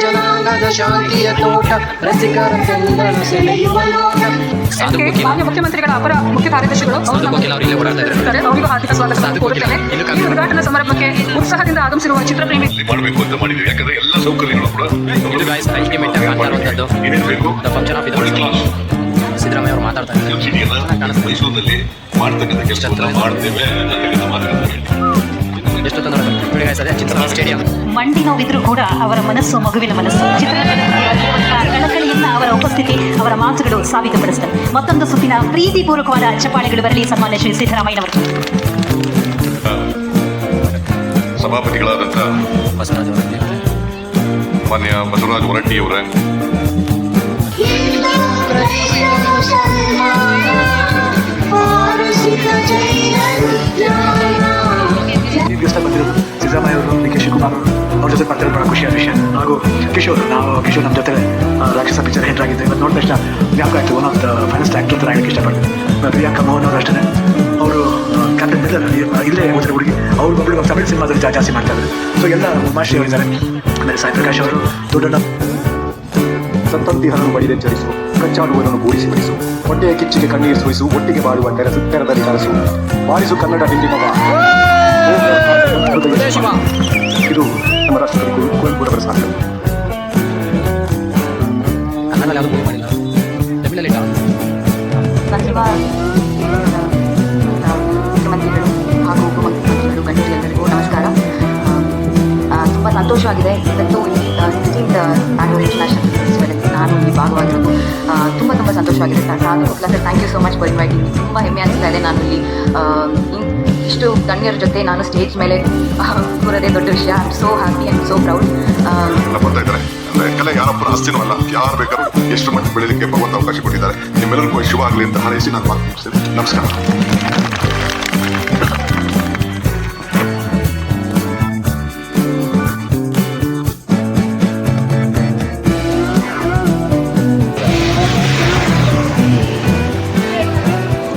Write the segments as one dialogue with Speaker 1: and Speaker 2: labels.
Speaker 1: ಜನಾಂಗದ ಶಾಂತಿಯ ತೋಟ ರಸಿಕರ ಸೆಳೆಯುವ ನೋಟ.
Speaker 2: ಮಾನ್ಯ ಮುಖ್ಯಮಂತ್ರಿಗಳ ಅಪರ ಮುಖ್ಯ ಕಾರ್ಯದರ್ಶಿಗಳು ಅವರಿಗೂ ಹಾರ್ದಿಕ ಸ್ವಾಗತ ಕೋರುತ್ತೇನೆ. ಈ ಉದ್ಘಾಟನಾ ಸಮಾರಂಭಕ್ಕೆ ಉತ್ಸಾಹದಿಂದ ಆಗಮಿಸಿರುವ ಚಿತ್ರಪ್ರೇಮಿ
Speaker 3: ಮಾಡಬೇಕು ಅಂತ ಮಾಡಿದ್ದೀವಿ. ಯಾಕಂದ್ರೆ ಎಲ್ಲ ಸೌಕರ್ಯಗಳು ಕೂಡ
Speaker 1: ಸಿದ್ದರಾಮಯ್ಯ ಅವರು ಮಾತಾಡ್ತಾರೆ.
Speaker 3: ಮೈಸೂರಿನಲ್ಲಿ ಮಾಡ್ತಕ್ಕಂಥ ಕೆಲಸ ಮಾಡ್ತೇವೆ ಅನ್ನತಕ್ಕಂಥ ಮಾತುಕತೆ
Speaker 1: ಎಷ್ಟು ತೊಂದರೆ ಚಿತ್ರ ಸ್ಟೇಡಿಯಂ.
Speaker 4: ಮಂಡಿ ನೋವಿದ್ರೂ ಕೂಡ ಅವರ ಮನಸ್ಸು ಮಗುವಿನ ಮನಸ್ಸು. ಕಳಕಳಿಯಿಂದ ಅವರ ಉಪಸ್ಥಿತಿ, ಅವರ ಮಾತುಗಳು ಸಾಬೀತುಪಡಿಸುತ್ತವೆ. ಮತ್ತೊಂದು ಸುತ್ತಿನ ಪ್ರೀತಿಪೂರ್ವಕವಾದ ಚಪ್ಪಾಳೆಗಳು ಬರಲಿ ಸನ್ಮಾನ್ಯ ಶ್ರೀ ಸಿದ್ದರಾಮಯ್ಯನವರು.
Speaker 3: ಸಭಾಪತಿಗಳಾದಂಥ ಮಾನ್ಯ ಬಸವರಾಜ ಹೊರಟ್ಟಿಯವರ
Speaker 5: ನಿರ್ದಿಷ್ಟ ಬಂದಿರೋದು ಸಿದ್ದರಾಮಯ್ಯ ಅವರು, ಡಿ ಕೆ ಶಿವಕುಮಾರ್ ಅವ್ರ ಜೊತೆ ಮಾತಾಡೋದು ಬಹಳ ಖುಷಿಯಾದ ವಿಷಯ. ಹಾಗೂ ಕಿಶೋರ್ ನಮ್ಮ ಜೊತೆ ರಾಕ್ಷಸ ಪಿಕ್ಚರ್ ಹೆಂಟ್ ಆಗಿದ್ದೆ. ಇವತ್ತು ನೋಡಿದ ತಕ್ಷಣ ಜ್ಞಾಪಕ ಆಯಿತು, one of the finest actor ಅಂತ ಹೇಳಕ್ಕೆ ಇಷ್ಟಪಡ್ತೀನಿ. ಪ್ರಿಯಾಂಕಾ ಮೋಹನ್ ಅವರು ಅಷ್ಟೇ, ಅವರು ಕ್ಯಾಪ್ಟನ್ ಮಿಲ್ಲರ್ ಇಲ್ಲೇ ಓದಿದ ಹುಡುಗಿ, ಅವ್ರು ಒಬ್ಬರು ತಮಿಳು ಸಿನಿಮಾದಲ್ಲಿ ಜಾಸ್ತಿ ಮಾಡ್ತಾ ಇದ್ದಾರೆ. ಸೊ ಎಲ್ಲ ಉಮಾಶ್ರೀ ಅವರಿದ್ದಾರೆ. ಆಮೇಲೆ ಸಾಯಿ ಪ್ರಕಾಶ್ ಅವರು, ದೊಡ್ಡ
Speaker 6: ಸತ್ತಂತಿ ಹರನು ಬಡಿದೆಚ್ಚರಿಸು, ಕಚ್ಚಾಡುವವರನ್ನು ಗೂಡಿಸಿ ಬಿಡಿಸು, ಹೊಟ್ಟೆಯ ಕಿಚ್ಚಿಗೆ ಕಣ್ಣೀರು ಸುರಿಸು, ಒಟ್ಟಿಗೆ ಬಾಳುವ ತೆರದಲ್ಲಿ ಕನಸು ಬಾರಿಸು ಕನ್ನಡ ಡಿಂಡಿಮವ. ಇದು ನಮ್ಮ ರಾಷ್ಟ್ರಪತಿ ಕುವೆಂಪುರವರ ಸಾಧನೆ.
Speaker 1: ಕನ್ನಡದಲ್ಲಿ ಯಾವುದು ಮಾಡಿಲ್ಲ, ತಮಿಳಲ್ಲಿ
Speaker 4: ಮುಖ್ಯಮಂತ್ರಿಗಳು ಹಾಗೂ ಉಪಮುಖ್ಯಮಂತ್ರಿಗಳು ಗಣ್ಯರು ಎಲ್ಲರಿಗೂ ನಮಸ್ಕಾರ. ತುಂಬ ಸಂತೋಷವಾಗಿದೆ. ಇವತ್ತು ಈ 16th ಬ್ಯಾಂಗ್ಳೂರ್ ಇಂಟರ್ನ್ಯಾಷನಲ್ ಫೆಸ್ಟಿವಲಲ್ಲಿ ನಾನು ಇಲ್ಲಿ ಭಾಗವಾಗಿರೋದು ತುಂಬ ಸಂತೋಷವಾಗಿದೆ. Sir thank you so much for inviting. ತುಂಬ ಹೆಮ್ಮೆ ಅನಿಸ್ತಾ ಇದೆ. ನಾನು ಇಲ್ಲಿ ಇಷ್ಟು ಗಣ್ಯರ ಜೊತೆ ನಾನು ಸ್ಟೇಜ್ ಮೇಲೆ ಕೂರೋದೇ ದೊಡ್ಡ ವಿಷಯ. I am so happy and so proud.
Speaker 3: ಬರ್ತಾ ಇದ್ದಾರೆ ಅಂದರೆ ಕಲೆ ಯಾರೊಬ್ಬರ ಆಸ್ತಿನೂ ಅಲ್ಲ, ಯಾರು ಬೇಕಾದ್ರೂ ಎಷ್ಟು ಮಟ್ಟಿಗೆ ಬೆಳೀಲಿಕ್ಕೆ ಭಗವಂತ ಅವಕಾಶ ಕೊಟ್ಟಿದ್ದಾರೆ. ನಿಮ್ಮೆಲ್ಲರಿಗೂ ಶುಭ ಆಗಲಿ ಅಂತ ಹಾರೈಸಿ ನಾನು ಮಾತು ಮುಗಿಸ್ತೇನೆ. ನಮಸ್ಕಾರ.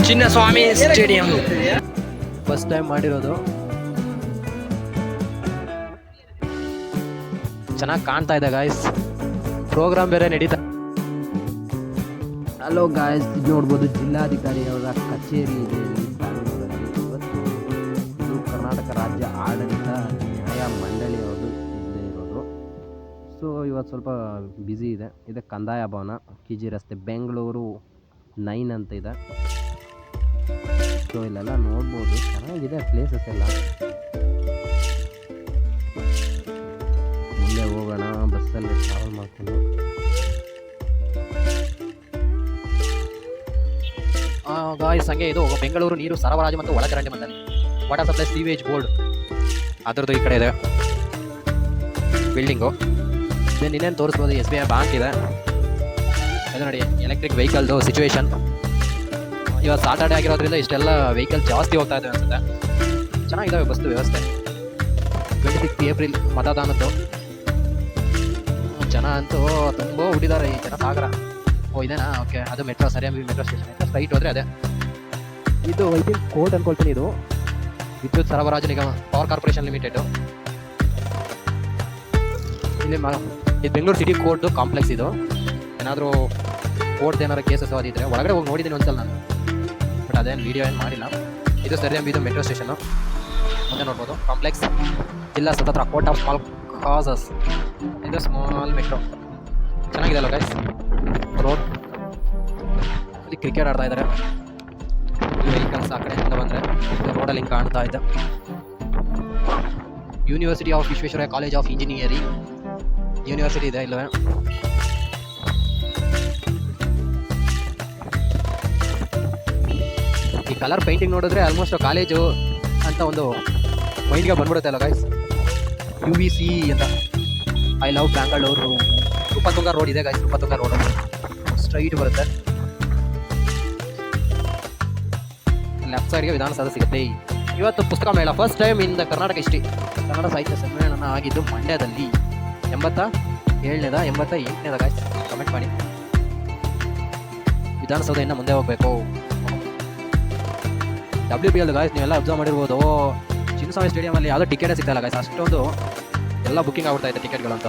Speaker 1: ಚಿನ್ನಸ್ವಾಮಿ ಸ್ಟೇಡಿಯಂ ಫಸ್ಟ್ ಟೈಮ್ ಮಾಡಿರೋದು. ಚೆನ್ನಾಗಿ ಕಾಣ್ತಾ ಇದೆ ಗಾಯ್ಸ್. ಪ್ರೋಗ್ರಾಮ್ ಬೇರೆ ನಡೀತಾ. ಹಲೋ ಗಾಯ್ಸ್, ಇದು ನೋಡ್ಬೋದು ಜಿಲ್ಲಾಧಿಕಾರಿಯವರ ಕಚೇರಿ ಇದೆ ಬ್ಯಾಂಗ್ಳೂರಲ್ಲಿ. ಇವತ್ತು ಇದು ಕರ್ನಾಟಕ ರಾಜ್ಯ ಆಡಳಿತ ನ್ಯಾಯ ಮಂಡಳಿಯವರು ಇಲ್ಲದೆ ಇರೋದು. ಸೊ ಇವತ್ತು ಸ್ವಲ್ಪ ಬ್ಯುಸಿ ಇದೆ. ಇದು ಕಂದಾಯ ಭವನ, KG ರಸ್ತೆ, ಬೆಂಗಳೂರು 9 ಅಂತ ಇದೆ. ಸೊ ಇಲ್ಲೆಲ್ಲ ನೋಡ್ಬೋದು, ಚೆನ್ನಾಗಿದೆ ಪ್ಲೇಸಸ್ ಎಲ್ಲ. ಮುಂದೆ ಹೋಗೋಣ ಬಸ್ಸಲ್ಲಿ ಟ್ರಾವೆಲ್ ಮಾಡ್ಕೊಂಡು. ಗಾಯ್ಸ್, ಹಂಗೆ ಇದು ಬೆಂಗಳೂರು ನೀರು ಸರಬರಾಜು ಮತ್ತು ಒಳಚರಂಡಿ ಮಂಡಳಿ, ವಾಟರ್ ಸಪ್ಲೈ ಸೀವೇಜ್ ಬೋರ್ಡ್ ಅದರದ್ದು ಈ ಕಡೆ ಇದೆ ಬಿಲ್ಡಿಂಗು. ದೆನ್ ಇನ್ನೇನು ತೋರಿಸ್ಬೋದು, SBI ಬ್ಯಾಂಕ್ ಇದೆ. ಇದು ನೋಡಿ ಎಲೆಕ್ಟ್ರಿಕ್ ವೆಹಿಕಲ್ದು ಸಿಚುವೇಶನ್. ಇವಾಗ ಸಾಟರ್ಡೆ ಆಗಿರೋದ್ರಿಂದ ಇಷ್ಟೆಲ್ಲ ವೆಹಿಕಲ್ ಜಾಸ್ತಿ ಹೋಗ್ತಾ ಇದೆ ಅನ್ಸುತ್ತೆ. ಚೆನ್ನಾಗಿದ್ದಾವೆ ಬಸ್ಸು ವ್ಯವಸ್ಥೆ. 26 ಏಪ್ರಿಲ್ ಮತದಾನದ್ದು. ಜನ ಅಂತೂ ತುಂಬ ಹುಟ್ಟಿದ್ದಾರೆ, ಈ ಜನ ಸಾಗರ. ಓ ಇದೇನಾ? ಓಕೆ, ಅದು ಮೆಟ್ರೋ, ಸರಿಯಾಗಿ ಮೆಟ್ರೋ ಸ್ಟೇಷನ್ ಅಂತ ಸ್ಟ್ರೈಟ್ ಹೋದರೆ ಅದೇ. ಇದು ಐ ಥಿಂಕ್ ಕೋರ್ಟ್ ಅನ್ಕೊಳ್ತೀನಿ. ಇದು ವಿದ್ಯುತ್ ಸರಬರಾಜು ನಿಗಮ, ಪವರ್ ಕಾರ್ಪೊರೇಷನ್ ಲಿಮಿಟೆಡ್. ಇಲ್ಲಿ ಇದು ಬೆಂಗಳೂರು ಸಿಟಿ ಕೋರ್ಟ್ದು ಕಾಂಪ್ಲೆಕ್ಸ್. ಇದು ಏನಾದರೂ ಕೋರ್ಟ್ ಏನಾದ್ರು ಕೇಸಸ್ ಅದಿದ್ರೆ ಒಳಗಡೆ ಹೋಗಿ ನೋಡಿದ್ದೀನಿ ಒಂದ್ಸಲ ನಾನು, ಬಟ್ ಅದೇನು ವೀಡಿಯೋ ಏನು ಮಾಡಿಲ್ಲ. ಇದು ಸರಿಯಾಗಿ ಇದು ಮೆಟ್ರೋ ಸ್ಟೇಷನ್ನು. ಮುಂದೆ ನೋಡ್ಬೋದು ಕಾಂಪ್ಲೆಕ್ಸ್, ಜಿಲ್ಲಾ ಸ್ವತಂತ್ರ ಕೋರ್ಟ್ ಆಫ್ ಸ್ಮಾಲ್ ಕಾಸಸ್. ಇದು ಸ್ಮಾಲ್ ಮೆಟ್ರೋ. ಚೆನ್ನಾಗಿದೆ ಅಲ್ಲ ಗೈಸ್. ರೋಡ್ ಇಲ್ಲಿ ಕ್ರಿಕೆಟ್ ಆಡ್ತಾ ಇದ್ದಾರೆ. ವೆಹಿಕಲ್ಸ್ ಆ ಕಡೆಯಿಂದ ಬಂದರೆ ರೋಡಲ್ಲಿ ಹಿಂಗೆ ಕಾಣ್ತಾ ಇದೆ. University of Visvesvaraya college of engineering university ಇದೆ ಇಲ್ಲವೇ. ಈ ಕಲರ್ ಪೇಂಟಿಂಗ್ ನೋಡಿದ್ರೆ ಆಲ್ಮೋಸ್ಟ್ ಕಾಲೇಜು ಅಂತ ಒಂದು ಮೈಂಡ್ಗೆ ಬಂದ್ಬಿಡುತ್ತೆ ಅಲ್ಲ ಗೈಸ್. UVC ಅಂತ, I love Bengaluru. Rupatunga road ಇದೆ ಗೈಸ್. ರೂಪತುಂಗ ರೋಡ್ ಸ್ಟ್ರೈಟ್ ಬರುತ್ತೆ. ಲೆಫ್ಟ್ ಸೈಡ್ಗೆ ವಿಧಾನಸೌಧ ಸಿಗುತ್ತೆ. ಇವತ್ತು ಪುಸ್ತಕ ಮೇಳ first time in the Karnataka history. Kannada ಸಾಹಿತ್ಯ ಸಮ್ಮೇಳನ ಆಗಿದ್ದು ಮಂಡ್ಯದಲ್ಲಿ 87ನೇದ 88ನೇದ ಗಾಯ್ಸ್. ಕಮೆಂಟ್ ಮಾಡಿ. ವಿಧಾನಸೌಧ ಇನ್ನು ಮುಂದೆ ಹೋಗಬೇಕು. WPL ಗಾಯ್ಸ್ ನೀವೆಲ್ಲ ಅಬ್ಸರ್ವ್ ಮಾಡಿರ್ಬೋದು. ಚಿನ್ನಸ್ವಾಮಿ ಸ್ಟೇಡಿಯಮಲ್ಲಿ ಯಾವುದೋ ಟಿಕೆಟೇ ಸಿಗ್ತಾಯಿಲ್ಲ ಗಾಯ್ಸ್. ಅಷ್ಟೊಂದು ಎಲ್ಲ ಬುಕ್ಕಿಂಗ್ ಆಗ್ಬಿಡ್ತಾ ಇದೆ ಟಿಕೆಟ್ಗಳಂತ.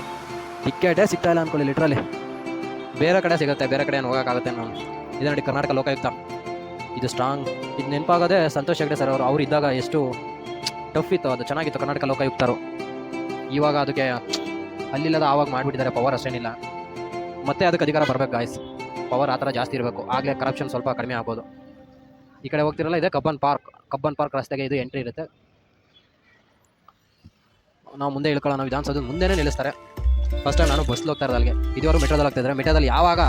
Speaker 1: ಟಿಕೆಟೇ ಸಿಗ್ತಾ ಇಲ್ಲ ಅನ್ಕೊಳ್ಳಿ ಲಿಟ್ರಲಿ. ಬೇರೆ ಕಡೆ ಸಿಗುತ್ತೆ, ಬೇರೆ ಕಡೆ ಏನು ಹೋಗೋಕ್ಕಾಗುತ್ತೆ ನಾನು. ಇದು ನೋಡಿ ಕರ್ನಾಟಕ ಲೋಕಾಯುಕ್ತ, ಇದು ಸ್ಟ್ರಾಂಗ್. ಇದು ನೆನಪಾಗೋದೇ ಸಂತೋಷ್ ಹೆಗ್ಡೆ ಸರ್ ಅವ್ರು ಇದ್ದಾಗ ಎಷ್ಟು ಟಫ್ ಇತ್ತು, ಅದು ಚೆನ್ನಾಗಿತ್ತು ಕರ್ನಾಟಕ ಲೋಕಾಯುಕ್ತರು. ಇವಾಗ ಅದಕ್ಕೆ ಅಲ್ಲಿಲ್ಲದ ಆವಾಗ ಮಾಡಿಬಿಟ್ಟಿದ್ದಾರೆ, ಪವರ್ ಅಷ್ಟೇನಿಲ್ಲ. ಮತ್ತೆ ಅದಕ್ಕೆ ಅಧಿಕಾರ ಬರಬೇಕು ಗಾಯ್ಸ್, ಪವರ್ ಆ ಥರ ಜಾಸ್ತಿ ಇರಬೇಕು, ಆಗಲೇ ಕರಪ್ಷನ್ ಸ್ವಲ್ಪ ಕಡಿಮೆ ಆಗ್ಬೋದು. ಈ ಕಡೆ ಹೋಗ್ತಿರಲ್ಲ, ಇದೆ ಕಬ್ಬನ್ ಪಾರ್ಕ್ ರಸ್ತೆಗೆ ಇದು ಎಂಟ್ರಿ ಇರುತ್ತೆ. ನಾವು ಮುಂದೆ ಇಳ್ಕೊಳ್ಳೋಣ, ವಿಧಾನಸೌಧ ಮುಂದೆನೇ ನಿಲ್ಲಿಸ್ತಾರೆ. ಫಸ್ಟ್ ಟೈಮ್ ನಾನು ಬಸ್ಲಿ ಹೋಗ್ತಾ ಇರೋದು ಅಲ್ಲಿಗೆ, ಇದುವರೆಗೂ ಮೆಟ್ರೋದಲ್ಲಿ ಹೋಗ್ತಿದ್ದಾರೆ. ಮೆಟ್ರೋದಲ್ಲಿ ಯಾವಾಗ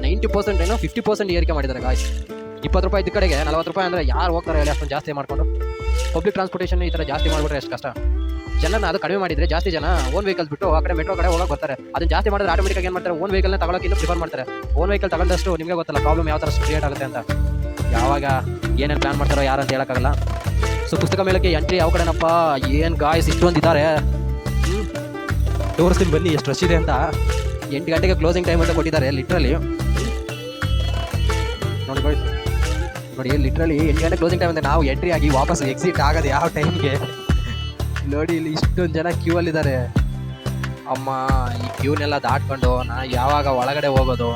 Speaker 1: 90% ಏನೋ 50% ಏರಿಕೆ ಮಾಡಿದ್ದಾರೆ ಗಾಯ್ಸ್. 20 ರೂಪಾಯಿ ಇದ್ದ ಕಡೆಗೆ 40 ರೂಪಾಯಿ ಅಂದರೆ ಯಾರು ಹೋಗ್ತಾರೆ ಹೇಳಿ ಅಷ್ಟೊಂದು ಜಾಸ್ತಿ ಮಾಡಿಕೊಂಡು. ಪಬ್ಲಿಕ್ ಟ್ರಾನ್ಸ್ಪೋರ್ಟೇಷನ್ ಈ ಥರ ಜಾಸ್ತಿ ಮಾಡಿಬಿಟ್ರೆ ಎಷ್ಟು ಕಷ್ಟ. ಜನನ ಅದು ಕಡಿಮೆ ಮಾಡಿದರೆ ಜಾಸ್ತಿ ಜನ ಓನ್ ವೆಹಿಕಲ್ಸ್ ಬಿಟ್ಟು ಆ ಕಡೆ ಮೆಟ್ರೋ ಕಡೆ ಹೋಗಕ್ಕೆ ಬರ್ತಾರೆ. ಅದನ್ನು ಜಾಸ್ತಿ ಮಾಡಿದ್ರೆ ಆಟೋಮೆಟಿಕ್ ಏನು ಮಾಡ್ತಾರೆ, ಓನ್ ವೆಹಿಕಲ್ನ ತಗೊಳ್ಳೋಕೆ ಇನ್ನೂ ಪ್ರಿಫರ್ ಮಾಡ್ತಾರೆ. ಓನ್ ವೆಹಿಕಲ್ ತಗೊಂಡಷ್ಟು ನಿಮಗೆ ಗೊತ್ತಲ್ಲ ಪ್ರಾಬ್ಲಮ್ ಯಾವ ಥರ ಕ್ರಿಯೇಟ್ ಆಗುತ್ತೆ ಅಂತ. ಯಾವಾಗ ಏನೇನು ಪ್ಲಾನ್ ಮಾಡ್ತಾರೋ ಯಾರು ಅಂತ ಹೇಳೋಕ್ಕಾಗಲ್ಲ. ಸೊ ಪುಸ್ತಕ ಮೇಳಕ್ಕೆ ಎಂಟ್ರಿ ಯಾವ ಕಡೆನಪ್ಪ, ಏನು ಗಾಯ್ಸ್ ಇಷ್ಟೊಂದು ಇದ್ದಾರೆ. ತೋರಿಸ್ತೀನಿ ಬನ್ನಿ ಎಷ್ಟು ರಶ್ ಇದೆ ಅಂತ. 8 ಗಂಟೆಗೆ ಕ್ಲೋಸಿಂಗ್ ಟೈಮ್ ಅಂತ ಕೊಟ್ಟಿದ್ದಾರೆ ಲಿಟ್ರಲಿ. ನೋಡಿ ಗಾಯ್ಸ್, ನೋಡಿ ಲಿಟ್ರಲಿ 8 ಗಂಟೆ ಕ್ಲೋಸಿಂಗ್ ಟೈಮ್ ಅಂತ. ನಾವು ಎಂಟ್ರಿ ಆಗಿ ವಾಪಸ್ ಎಕ್ಸಿಟ್ ಆಗೋದು ಯಾವ ಟೈಮ್ಗೆ ನೋಡಿ. ಇಲ್ಲಿ ಇಷ್ಟೊಂದು ಜನ ಕ್ಯೂ ಅಲ್ಲಿದ್ದಾರೆ. ಅಮ್ಮ, ಈ ಕ್ಯೂನೆಲ್ಲ ದಾಟ್ಕೊಂಡು ನಾ ಯಾವಾಗ ಒಳಗಡೆ ಹೋಗೋದು,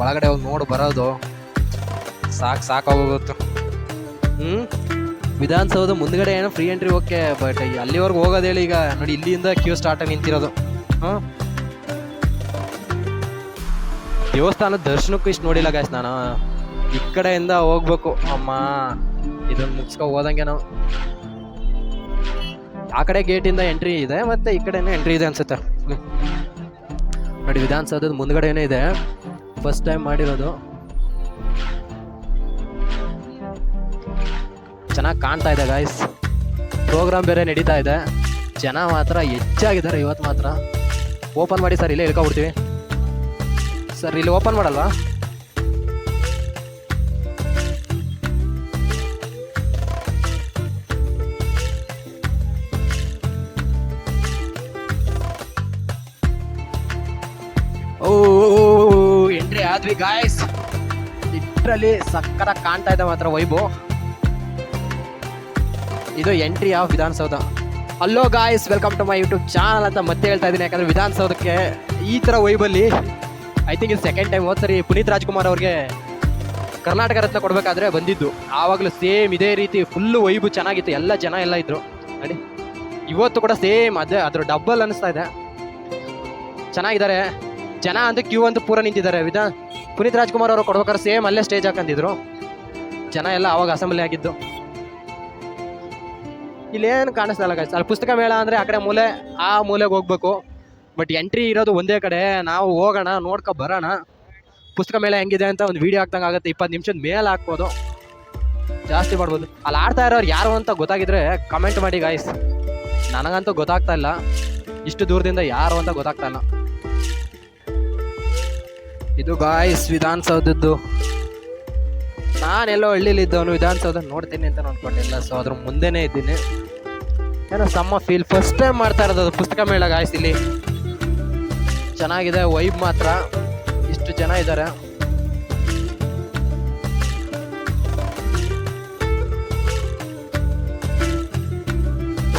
Speaker 1: ಒಳಗಡೆ ಹೋಗಿ ನೋಡಿ ಬರೋದು, ಸಾಕಾಗೋಗುತ್ತೆ. ವಿಧಾನಸೌಧ ಮುಂದ್ಗಡೆ ಏನೋ ಫ್ರೀ ಎಂಟ್ರಿ ಓಕೆ, ಬಟ್ ಅಲ್ಲಿವರೆಗೂ ಹೋಗೋದು ಹೇಳಿ. ಈಗ ನೋಡಿ ಇಲ್ಲಿಂದ ಕ್ಯೂ ಸ್ಟಾರ್ಟ್ ಆಗಿ ನಿಂತಿರೋದು. ದೇವಸ್ಥಾನದ ದರ್ಶನಕ್ಕೂ ಇಷ್ಟು ನೋಡಿಲ್ಲ ಗಾಯ್ಸ್ ನಾನು. ಈ ಕಡೆಯಿಂದ ಹೋಗ್ಬೇಕು. ಅಮ್ಮ, ಇದನ್ನು ಮುಗಿಸ್ಕೊ ಹೋದಂಗೆ ನಾವು. ಆ ಕಡೆ ಗೇಟಿಂದ ಎಂಟ್ರಿ ಇದೆ, ಮತ್ತೆ ಈ ಕಡೆನೇ ಎಂಟ್ರಿ ಇದೆ ಅನ್ಸುತ್ತೆ. ನೋಡಿ ವಿಧಾನಸೌಧದ ಮುಂದ್ಗಡೆನೇ ಇದೆ, ಫಸ್ಟ್ ಟೈಮ್ ಮಾಡಿರೋದು. ಚೆನ್ನಾಗಿ ಕಾಣ್ತಾ ಇದೆ ಗಾಯ್ಸ್. ಪ್ರೋಗ್ರಾಮ್ ಬೇರೆ ನಡೀತಾ ಇದೆ, ಜನ ಮಾತ್ರ ಹೆಚ್ಚಾಗಿದ್ದಾರೆ ಇವತ್ತು ಮಾತ್ರ. ಓಪನ್ ಮಾಡಿ ಸರ್, ಇಲ್ಲೇ ಇಳ್ಕೊಬಿಡ್ತೀವಿ ಸರ್. ಇಲ್ಲಿ ಓಪನ್ ಮಾಡಲ್ವಾ? ಓ ಎಂಟ್ರಿ ಆದ್ವಿ ಗಾಯ್ಸ್. ಲಿಟ್ರಲಿ ಸಕ್ಕತ್ತಾಗಿ ಕಾಣ್ತಾ ಇದೆ ಮಾತ್ರ ವೈಬು. ಇದು entry of Vidhana Soudha. Hello guys, welcome to my YouTube channel ಅಂತ ಮತ್ತೆ ಹೇಳ್ತಾ ಇದ್ದೀನಿ. ಯಾಕಂದರೆ ವಿಧಾನಸೌಧಕ್ಕೆ ಈ ಥರ ವೈಬಲ್ಲಿ ಐ ಥಿಂಕ್ ಇದು ಸೆಕೆಂಡ್ ಟೈಮ್. ಹೋದ ಸರಿ ಪುನೀತ್ ರಾಜ್ಕುಮಾರ್ ಅವ್ರಿಗೆ ಕರ್ನಾಟಕ ರತ್ನ ಕೊಡಬೇಕಾದ್ರೆ ಬಂದಿದ್ದು, ಆವಾಗಲೂ ಸೇಮ್ ಇದೇ ರೀತಿ ಫುಲ್ಲು ವೈಬು ಚೆನ್ನಾಗಿತ್ತು. ಎಲ್ಲ ಜನ ಎಲ್ಲ ಇದ್ದರು ನೋಡಿ. ಇವತ್ತು ಕೂಡ ಸೇಮ್ ಅದ್ರ ಡಬ್ಬಲ್ ಅನ್ನಿಸ್ತಾ ಇದೆ. ಚೆನ್ನಾಗಿದ್ದಾರೆ ಜನ ಅಂತ. ಕ್ಯೂ ಅಂತ ಪೂರ ನಿಂತಿದ್ದಾರೆ. ಪುನೀತ್ ರಾಜ್ಕುಮಾರ್ ಅವರು ಕೊಡ್ಬೇಕಾದ್ರೆ ಸೇಮ್ ಅಲ್ಲೇ ಸ್ಟೇಜ್ ಹಾಕಂತಿದ್ರು. ಜನ ಎಲ್ಲ ಆವಾಗ ಅಸೆಂಬ್ಲಿ ಆಗಿದ್ದು. ಇಲ್ಲೇನು ಕಾಣಿಸ್ತಲ್ಲ ಗಾಯ್ಸ್. ಅಲ್ಲಿ ಪುಸ್ತಕ ಮೇಳ ಅಂದರೆ ಆ ಕಡೆ ಮೂಲೆ, ಆ ಮೂಲೆಗೆ ಹೋಗ್ಬೇಕು. ಬಟ್ ಎಂಟ್ರಿ ಇರೋದು ಒಂದೇ ಕಡೆ. ನಾವು ಹೋಗೋಣ, ನೋಡ್ಕೊ ಬರೋಣ. ಪುಸ್ತಕ ಮೇಳ ಹೆಂಗಿದೆ ಅಂತ ಒಂದು ವೀಡಿಯೋ ಹಾಕ್ದಂಗೆ ಆಗುತ್ತೆ. 20 ನಿಮಿಷದ ಮೇಲೆ ಹಾಕ್ಬೋದು, ಜಾಸ್ತಿ ಮಾಡ್ಬೋದು. ಅಲ್ಲಿ ಆಡ್ತಾ ಇರೋರು ಯಾರು ಅಂತ ಗೊತ್ತಾಗಿದ್ರೆ ಕಮೆಂಟ್ ಮಾಡಿ ಗಾಯ್ಸ್. ನನಗಂತೂ ಗೊತ್ತಾಗ್ತಾ ಇಲ್ಲ, ಇಷ್ಟು ದೂರದಿಂದ ಯಾರು ಅಂತ ಗೊತ್ತಾಗ್ತಾ ಇಲ್ಲ. ಇದು ಗಾಯ್ಸ್ ವಿಧಾನಸೌಧದ್ದು. ನಾನೆಲ್ಲೋ ಹಳ್ಳಿಲಿದ್ದವನು ವಿಧಾನಸೌಧ ನೋಡ್ತೀನಿ ಅಂತ ನೋಡ್ಕೊಂಡಿಲ್ಲ. ಸೊ ಅದ್ರ ಮುಂದೆನೇ ಇದ್ದೀನಿ. ಏನೋ ಸಮ್ಮ ಫೀಲ್. ಫಸ್ಟ್ ಟೈಮ್ ಮಾಡ್ತಾ ಇರೋದು ಅದು ಪುಸ್ತಕ ಮೇಳ ಗಾಯ್ಸ್. ಇಲ್ಲಿ ಚೆನ್ನಾಗಿದೆ ವೈಬ್ ಮಾತ್ರ. ಇಷ್ಟು ಜನ ಇದ್ದಾರೆ.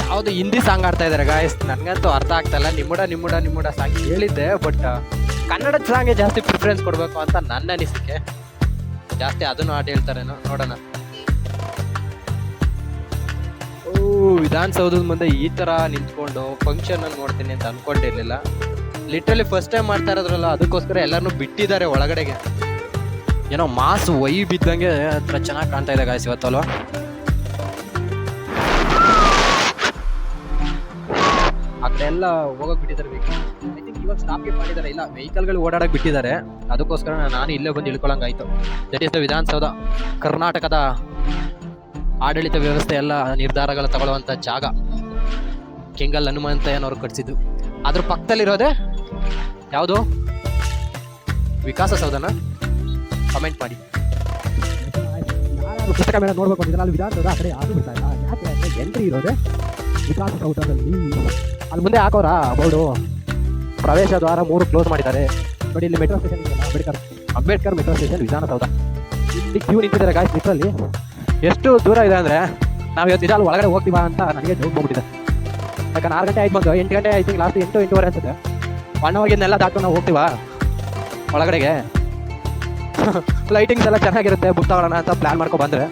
Speaker 1: ಯಾವುದು ಹಿಂದಿ ಸಾಂಗ್ ಆಡ್ತಾ ಇದ್ದಾರೆ ಗಾಯ್ಸ್. ನನಗಂತೂ ಅರ್ಥ ಆಗ್ತಾ ಇಲ್ಲ. ನಿಮ್ಮುಡ ಸಾಂಗ್ ಹೇಳಿದ್ದೆ, ಬಟ್ ಕನ್ನಡದ ಸಾಂಗ್ಗೆ ಜಾಸ್ತಿ ಪ್ರಿಫರೆನ್ಸ್ ಕೊಡಬೇಕು ಅಂತ ನನ್ನ ಅನಿಸಿಕೆ. ಜಾಸ್ತಿ ಅದನ್ನು ಆಟ ಹೇಳ್ತಾರೇನೋ, ನೋಡೋಣ. ಓ, ವಿಧಾನಸೌಧದ ಮುಂದೆ ಈ ಥರ ನಿಂತ್ಕೊಂಡು ಫಂಕ್ಷನ್ ನೋಡ್ತೀನಿ ಅಂತ ಅಂದ್ಕೊಂಡಿರ್ಲಿಲ್ಲ. ಲಿಟ್ರಲಿ ಫಸ್ಟ್ ಟೈಮ್ ಮಾಡ್ತಾ ಇರೋದ್ರಲ್ಲ, ಅದಕ್ಕೋಸ್ಕರ ಎಲ್ಲರನ್ನೂ ಬಿಟ್ಟಿದ್ದಾರೆ ಒಳಗಡೆಗೆ. ಏನೋ ಮಾಸ್ ವೈಬ್ ಇದ್ದಂಗೆ ಹತ್ರ ಚೆನ್ನಾಗಿ ಕಾಣ್ತಾ ಇದೆ ಗಾಯ್ಸ್ ಇವತ್ತಲ್ವ. ಆ ಕಡೆ ಎಲ್ಲ ಹೋಗಕ್ಕೆ ಬಿಟ್ಟಿದ್ದಾರೆ ವೆಹಿಕಲ್. ಐ ಥಿಂಕ್ ಇವಾಗ ಸ್ಟಾಪ್ಗೆ ಮಾಡಿದ್ದಾರೆ. ಇಲ್ಲ, ವೆಹಿಕಲ್ಗಳು ಓಡಾಡಕ್ಕೆ ಬಿಟ್ಟಿದ್ದಾರೆ. ಅದಕ್ಕೋಸ್ಕರ ನಾನು ಇಲ್ಲೇ ಬಂದು ಇಳ್ಕೊಳ್ಳಂಗಾಯ್ತು. That is the Vidhana Soudha. ಕರ್ನಾಟಕದ ಆಡಳಿತ ವ್ಯವಸ್ಥೆ ಎಲ್ಲ ನಿರ್ಧಾರಗಳು ತಗೊಳ್ಳುವಂಥ ಜಾಗ. ಕೆಂಗಲ್ ಹನುಮಂತಯ್ಯನವರು ಕಟ್ಟಿಸಿದ್ದು. ಅದ್ರ ಪಕ್ಕದಲ್ಲಿರೋದೆ ಯಾವುದು, ವಿಕಾಸಸೌಧನ? ಕಮೆಂಟ್ ಮಾಡಿ.
Speaker 7: ಯಾರು ಪುಸ್ತಕ ಮೇಳ ನೋಡ್ಬೇಕು ಅಂತಿದ್ರೆ ಅಲ್ಲಿ ವಿಧಾನಸೌಧ ಆ ಕಡೆ ಯಾರು ಬಿಡ್ತಾ ಇಲ್ಲ. ಯಾಕೆ ಅಂದರೆ ಎಂಟ್ರಿ ಇರೋದೆ ವಿಕಾಸಸೌಧದಲ್ಲಿ.
Speaker 1: ಅಲ್ಲಿ ಮುಂದೆ ಹಾಕೋರ ಬೋರ್ಡು, ಪ್ರವೇಶ ದ್ವಾರ 3 ಕ್ಲೋಸ್ ಮಾಡಿದ್ದಾರೆ.
Speaker 7: ನೋಡಿ ಇಲ್ಲಿ ಮೆಟ್ರೋ ಸ್ಟೇಷನ್ ಇದೆಯಲ್ಲ,
Speaker 1: ಅಂಬೇಡ್ಕರ್ ಮೆಟ್ರೋ ಸ್ಟೇಷನ್ ವಿಧಾನಸೌಧ. ಇಲ್ಲಿ ಕ್ಯೂ ನಿಂತಿದ್ದಾರೆ ಗಾಯ್ಸ್. ಲಿಟ್ರಲ್ಲಿ ಎಷ್ಟು ದೂರ ಇದೆ ಅಂದರೆ ನಾವು ಇವತ್ತು ನಿಜ ಒಳಗಡೆ ಹೋಗ್ತೀವ ಅಂತ ನನಗೆ ಡೌಟ್ ಹೋಗ್ಬಿಟ್ಟಿದೆ. ಯಾಕಂದ್ರೆ 6 ಗಂಟೆ ಆಯ್ತು ಬಂದು 8 ಗಂಟೆ ಐ ಥಿಂಕ್ ಲಾಸ್ಟ್ 8-8:15 ಅನ್ಸುತ್ತೆ. ಅಣ್ಣವಾಗಿದ್ನೆಲ್ಲ ದಾಟ್ಕೊಂಡು ನಾವು ಹೋಗ್ತೀವ ಒಳಗಡೆಗೆ. ಲೈಟಿಂಗ್ಸ್ ಎಲ್ಲ ಚೆನ್ನಾಗಿರುತ್ತೆ. ಬುಕ್ ತಗೊಳ್ಳೋಣ ಅಂತ ಪ್ಲಾನ್ ಮಾಡ್ಕೊಂಡು ಬಂದರೆ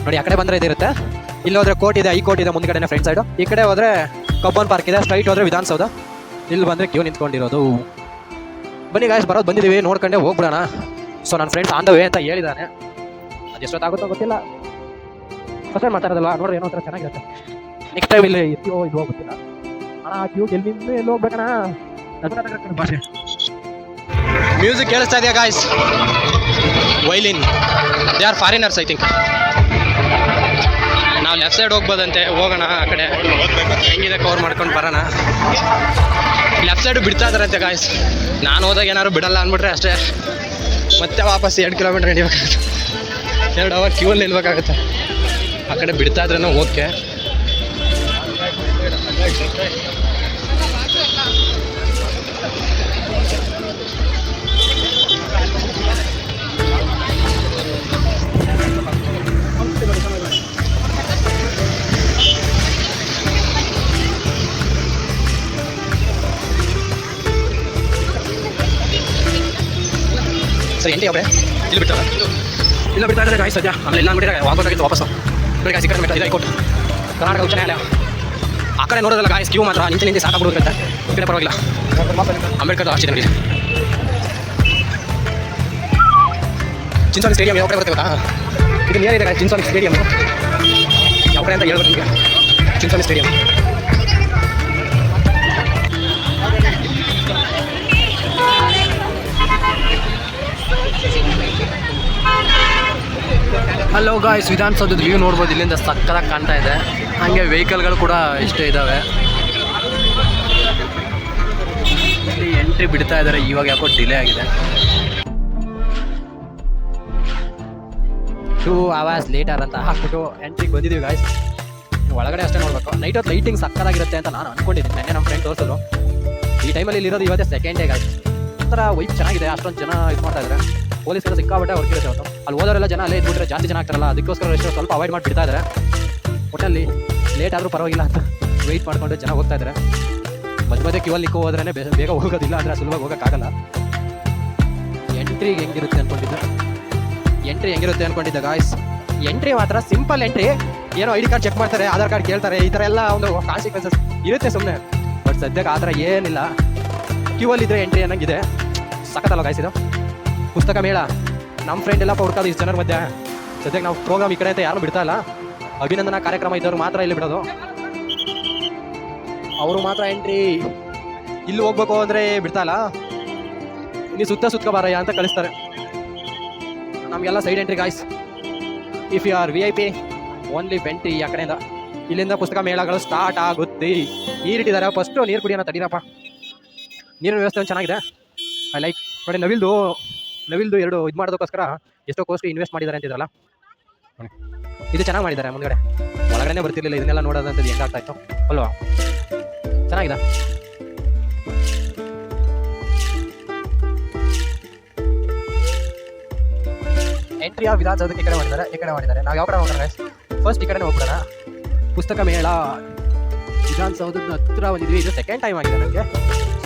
Speaker 1: ನೋಡಿ, ಆ ಕಡೆ ಬಂದರೆ ಇದಿರುತ್ತೆ. ಇಲ್ಲಿ ಹೋದ್ರೆ ಕೋರ್ಟ್ ಇದೆ, ಈ ಕೋರ್ಟ್ ಇದೆ ಮುಂದ್ಗಡೆನೇ ಫ್ರಂಟ್ ಸೈಡು. ಈ ಕಡೆ ಹೋದರೆ ಕಬ್ಬನ್ ಪಾರ್ಕ್ ಇದೆ, ಸ್ಟ್ರೈಟ್ ಹೋದರೆ ವಿಧಾನಸೌಧ. ಇಲ್ಲಿ ಬಂದರೆ ಕ್ಯೂ ನಿಂತ್ಕೊಂಡಿರೋದು. ಬನ್ನಿ ಗಾಯ್ಸ್, ಬರೋದು ಬಂದಿದ್ದೀವಿ, ನೋಡ್ಕೊಂಡೆ ಹೋಗ್ಬಿಡೋಣ. ಸೊ ನನ್ನ ಫ್ರೆಂಡ್ಸ್ ಆನ್ ದ ವೇ ಅಂತ ಹೇಳಿದ್ದಾನೆ. ಅದು ಎಷ್ಟೊತ್ತಾಗುತ್ತೋ ಗೊತ್ತಿಲ್ಲ. ಫಸ್ಟ್ ಟೈಮ್ ಮಾತಾಡೋದಲ್ಲ, ನೋಡ್ರಿ ಏನೋ ಒಂಥರ ಚೆನ್ನಾಗಿರುತ್ತೆ. ನೆಕ್ಸ್ಟ್ ಟೈಮ್ ಇಲ್ಲಿ ಎತ್ತಿಯೋ ಇದು ಹೋಗುತ್ತಿಲ್ಲ ಅಣ್ಣ. ಕ್ಯೂ ಎಲ್ಲಿಂದ ಎಲ್ಲಿ ಹೋಗ್ಬೇಕಣ್ಣ? ಭಾಷೆ ಮ್ಯೂಸಿಕ್ ಕೇಳಿಸ್ತಾ ಇದೆಯಾ guys? Violin. They are foreigners I think. ನಾವು ಲೆಫ್ಟ್ ಸೈಡ್ ಹೋಗ್ಬೋದಂತೆ, ಹೋಗೋಣ ಆ ಕಡೆ ಹೆಂಗಿದೆ ಕವರ್ ಮಾಡ್ಕೊಂಡು ಬರೋಣ. ಲೆಫ್ಟ್ ಸೈಡು ಬಿಡ್ತಾ ಇದಾರಂತೆ ಗಾಯ್ಸ್. ನಾನು ಹೋದಾಗ ಏನಾದ್ರು ಬಿಡಲ್ಲ ಅಂದ್ಬಿಟ್ರೆ ಅಷ್ಟೇ, ಮತ್ತೆ ವಾಪಸ್ 2 ಕಿಲೋಮೀಟ್ರ್ ನಡಿಬೇಕಾಗುತ್ತೆ. 2 ಅವರ್ ಕ್ಯೂಲ್ಲಿ ನಿಲ್ಬೇಕಾಗುತ್ತೆ. ಆ ಕಡೆ ಬಿಡ್ತಾ ಇದ್ರೂ ಓಕೆ. ಸರಿ ಎಂಟಿ ಅವ್ರೆ, ಇಲ್ಲಿ ಬಿಡ್ತಾರ, ಇಲ್ಲ ಬಿಡ್ತಾ ಇದ್ದಾರೆ ಗಾಯ್ಸ್ ಸದ್ಯ. ಆಮೇಲೆ ಇಲ್ಲ ಅಂದ್ಬಿಟ್ಟರೆ ವಾಪಸ್ಸಾಗಿತ್ತು ವಾಪಸ್ಸು. ನೋಡಿ ಗಾಯ್ಸ್, ಈ ಕಡೆ ಇದು ಹೈಕೋರ್ಟ್, ಕರ್ನಾಟಕ ಉಚ್ಚ ನ್ಯಾಯಾಲಯ. ಆ ಕಡೆ ನೋಡೋದಲ್ಲ ಗಾಯ್ಸ್, ಕ್ಯೂ ಮಾತ್ರ ನಿಂತು ಸಾಕಾಗ್ಬಿಡುತ್ತೆ. ಈ ಕಡೆ ಪರವಾಗಿಲ್ಲ, ಅಂಬೇಡ್ಕರ್ ಆರ್ಚ್ ಇದೆ ನೋಡಿ. ಚಿಂಚೋಳಿ ಸ್ಟೇಡಿಯಂ ಯಾವ ಕಡೆ ಬರುತ್ತೆ ಗೊತ್ತಾ? ಇದು ನಿಯರ್ ಇದೆ ಗಾಯ್ಸ್, ಚಿಂಚೋಳಿ ಸ್ಟೇಡಿಯಂ. ಯಾವ ಕಡೆ ಅಂತ ಹೇಳ್ಬೇಕು ನಿಮಗೆ? ಚಿಂಚೋಳಿ ಸ್ಟೇಡಿಯಂ. ಹಲೋ ಗಾಯ್ಸ್, ವಿಧಾನಸೌಧದ ವ್ಯೂ ನೋಡ್ಬೋದು. ಇಲ್ಲಿಂದ ಸಕ್ಕತ್ತಾಗಿ ಕಾಣ್ತಾ ಇದೆ. ಹಾಗೆ ವೆಹಿಕಲ್ಗಳು ಕೂಡ ಇಷ್ಟೇ ಇದ್ದಾವೆ. ಇಲ್ಲಿ ಎಂಟ್ರಿ ಬಿಡ್ತಾ ಇದ್ದಾರೆ, ಇವಾಗ ಯಾಕೋ ಡಿಲೇ ಆಗಿದೆ. 2 hours ಲೇಟರ್ ಅಂತ ಹಾಕ್ಬಿಟ್ಟು ಎಂಟ್ರಿಗೆ ಬಂದಿದ್ದೀವಿ ಗಾಯ್ಸ್. ಒಳಗಡೆ ಅಷ್ಟೇ ನೋಡ್ಬೇಕು. ನೈಟ್ ಹೊತ್ತು ಲೈಟಿಂಗ್ ಸಕ್ಕತ್ತಾಗಿರುತ್ತೆ ಅಂತ ನಾನು ಅಂದ್ಕೊಂಡಿದ್ದೀನಿ. ನೆನ್ನೆ ನಮ್ಮ ಫ್ರೆಂಡ್ ತೋರಿಸಿದ್ರು. ಈ ಟೈಮಲ್ಲಿ ಇಲ್ಲಿರೋದು ಇವತ್ತೇ ಸೆಕೆಂಡ್ ಡೇ ಗಾಯ್ಸ್. ಒಂಥರ ವೈಪ್ ಚೆನ್ನಾಗಿದೆ. ಅಷ್ಟೊಂದು ಜನ ಇದು ಮಾಡ್ತಾ ಇದ್ದಾರೆ. ಪೊಲೀಸ್ಗಳು ಸಿಕ್ಕಾಬಿಟ್ಟೆ ವರ್ಕ್ ಇರುತ್ತೆ ಅವತ್ತು. ಅಲ್ಲಿ ಹೋದವರೆಲ್ಲ ಜನ ಅಲ್ಲೇ ಇದ್ಬಿಟ್ರೆ ಜಾಸ್ತಿ ಜನ ಆಗ್ತಾರಲ್ಲ, ಅದಕ್ಕೋಸ್ಕರ ಎಷ್ಟು ಸ್ವಲ್ಪ ಅವಾಯ್ಡ್ ಮಾಡಿ ಬಿಡ್ತಾ ಇದ್ದಾರೆ. ಒಟ್ಟಲ್ಲಿ ಲೇಟ್ ಆದರೂ ಪರವಾಗಿಲ್ಲ ಅಂತ ವೆಯ್ಟ್ ಮಾಡಿಕೊಂಡು ಜನ ಹೋಗ್ತಾ ಇದ್ದಾರೆ. ಮಧ್ಯೆ ಕ್ಯೂ ಅಲ್ಲಿ ಹೋದ್ರೇ ಬೇಗ ಹೋಗೋದಿಲ್ಲ, ಅಂದರೆ ಸುಲಭವಾಗಿ ಹೋಗೋಕ್ಕಾಗಲ್ಲ. ಎಂಟ್ರಿ ಹೆಂಗಿರುತ್ತೆ ಅಂದ್ಕೊಂಡಿದ್ದೆ ಗಾಯ್ಸ್. ಎಂಟ್ರಿ ಮಾತ್ರ ಸಿಂಪಲ್ ಎಂಟ್ರಿ. ಏನೋ ID ಕಾರ್ಡ್ ಚೆಕ್ ಮಾಡ್ತಾರೆ, ಆಧಾರ್ ಕಾರ್ಡ್ ಕೇಳ್ತಾರೆ, ಈ ಥರ ಎಲ್ಲ ಒಂದು ಕಾನ್ಸಿಕ್ವೆನ್ಸಸ್ ಇರುತ್ತೆ ಸುಮ್ಮನೆ. ಬಟ್ ಸದ್ಯಕ್ಕೆ ಆ ಥರ ಏನಿಲ್ಲ. ಕ್ಯೂ ಅಲ್ಲಿದ್ದರೆ ಎಂಟ್ರಿ ಅನ್ನಂಗಿದೆ. ಸಖತ್ತಲ್ಲ ಗಾಯ್ಸ್ ಇದು. ಪುಸ್ತಕ ಮೇಳ, ನಮ್ಮ ಫ್ರೆಂಡ್ ಎಲ್ಲ ಹುಡ್ಕೋದು ಇಷ್ಟು ಜನರ ಮಧ್ಯೆ. ಸದ್ಯಕ್ಕೆ ನಾವು ಪ್ರೋಗ್ರಾಮ್ ಈ ಕಡೆ ಅಂತ ಯಾರು ಬಿಡ್ತಾ ಇಲ್ಲ. ಅಭಿನಂದನಾ ಕಾರ್ಯಕ್ರಮ ಇದ್ದವ್ರು ಮಾತ್ರ ಇಲ್ಲಿ ಬಿಡೋದು. ಅವರು ಮಾತ್ರ ಎಂಟ್ರಿ. ಇಲ್ಲಿ ಹೋಗ್ಬೇಕು ಅಂದರೆ ಬಿಡ್ತಾ ಇಲ್ಲ. ನೀವು ಸುತ್ಕೊಬಾರಯ್ಯ ಅಂತ ಕಳಿಸ್ತಾರೆ. ನಮಗೆಲ್ಲ side entry guys. If you are VIP only entry ಆ ಕಡೆಯಿಂದ. ಇಲ್ಲಿಂದ ಪುಸ್ತಕ ಮೇಳಗಳು ಸ್ಟಾರ್ಟ್ ಆಗುತ್ತೆ. ನೀರಿಟ್ಟಿದ್ದಾರೆ. ಫಸ್ಟು ನೀರು ಕುಡಿಯೋಣ ತಡೀರಪ್ಪ. ನೀರಿನ ವ್ಯವಸ್ಥೆ ಒಂದು ಚೆನ್ನಾಗಿದೆ. I like. ನೋಡಿ ನವಿಲ್ದು 2 ಇದು ಮಾಡೋದಕ್ಕೋಸ್ಕರ ಎಷ್ಟೋ ಕೋಸ್ಟ್ ಇನ್ವೆಸ್ಟ್ ಮಾಡಿದ್ದಾರೆ ಅಂತಿದ್ರಲ್ಲ, ಇದು ಚೆನ್ನಾಗಿ ಮಾಡಿದ್ದಾರೆ. ಮುಂದ್ಗಡೆ ಒಳಗಡೆ ಬರ್ತಿರ್ಲಿಲ್ಲ. ಇದನ್ನೆಲ್ಲ ನೋಡೋದಂಥದ್ದು ಹೆಂಗಾಗ್ತಾ ಇತ್ತು ಅಲ್ವಾ? ಚೆನ್ನಾಗಿದೆ. ಎಂಟ್ರಿ ಆಫ್ ವಿಧಾನಸೌಧಕ್ಕೆ ಈ ಕಡೆ ಮಾಡಿದ್ದಾರೆ. ನಾವು ಯಾವ ಕಡೆ ಹೋಗೋಣ? ಫಸ್ಟ್ ಈ ಕಡೆ ಹೋಗ್ಬಿಡೋಣ. ಪುಸ್ತಕ ಮೇಳ ವಿಧಾನಸೌಧದ ಹತ್ರ ಬಂದಿದ್ವಿ. ಇದು ಸೆಕೆಂಡ್ ಟೈಮ್ ಆಗಿದೆ ನನಗೆ.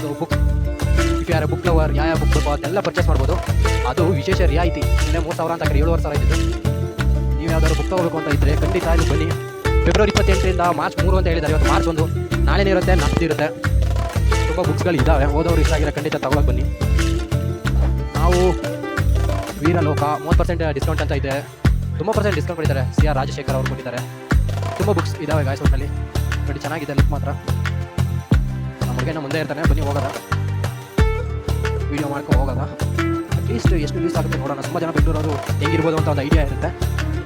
Speaker 1: ಸೊ ಬುಕ್, ಇಫ್ ಯಾರು ಬುಕ್ ಲವರ್, ಯಾವ ಬುಕ್ ಬೇಕೋ ಅದೆಲ್ಲ ಪರ್ಚೇಸ್ ಮಾಡ್ಬೋದು. ಅದು ವಿಶೇಷ ರಿಯಾಯಿತಿ. ಇಲ್ಲೇ 3,000 ಅಂತ ಕಡೆ 7,500 ಇದ್ದು. ನೀವು ಯಾವ್ದಾದ್ರು ಬುಕ್ ತಗೋಬೇಕು ಅಂತ ಇದ್ದರೆ ಖಂಡಿತ ಇಲ್ಲಿ ಬನ್ನಿ. ಫೆಬ್ರವರಿ 28ರಿಂದ ಮಾರ್ಚ್ 3 ಅಂತ ಹೇಳಿದ್ದಾರೆ. ಇವತ್ತು ಮಾರ್ಚ್ 1, ನಾಳೆನೇ ಇರುತ್ತೆ, ನಾಲ್ಕು ಇರುತ್ತೆ. ತುಂಬ ಬುಕ್ಸ್ಗಳು ಇದ್ದಾವೆ. ಓದೋರು ಇಷ್ಟ ಆಗಿರೋ ಖಂಡಿತ ತಗೊಳಕ್ಕೆ ಬನ್ನಿ. ನಾವು ವೀರಲೋಕ 30% ಡಿಸ್ಕೌಂಟ್ ಅಂತ ಇದೆ. ತುಂಬ % ಡಿಸ್ಕೌಂಟ್ ಕೊಟ್ಟಿದ್ದಾರೆ. CR ರಾಜಶೇಖರ್ ಅವರು ಕೊಟ್ಟಿದ್ದಾರೆ. ತುಂಬ ಬುಕ್ಸ್ ಇದ್ದಾವೆ ಗಾಯ್ಸ್. ಒಟ್ಟಲ್ಲಿ ನೋಡಿ ಚೆನ್ನಾಗಿದೆ ಲುಕ್ ಮಾತ್ರ. ನಮ್ಮ ಹುಡುಗನ ಮುಂದೆ ಇರ್ತಾನೆ. ಬನ್ನಿ ಹೋಗೋದ, ವೀಡಿಯೋ ಮಾಡ್ಕೊಂಡು ಹೋಗೋದ. ಅಟ್ಲೀಸ್ಟ್ ಎಷ್ಟು ಯೂಸ್ ಆಗುತ್ತೆ ನೋಡೋಣ. ತುಂಬ ಜನ ಬೆಂಗಳೂರವರು ಹೆಂಗಿರ್ಬೋದು ಅಂತ ಒಂದು ಐಡಿಯಾ ಇರುತ್ತೆ.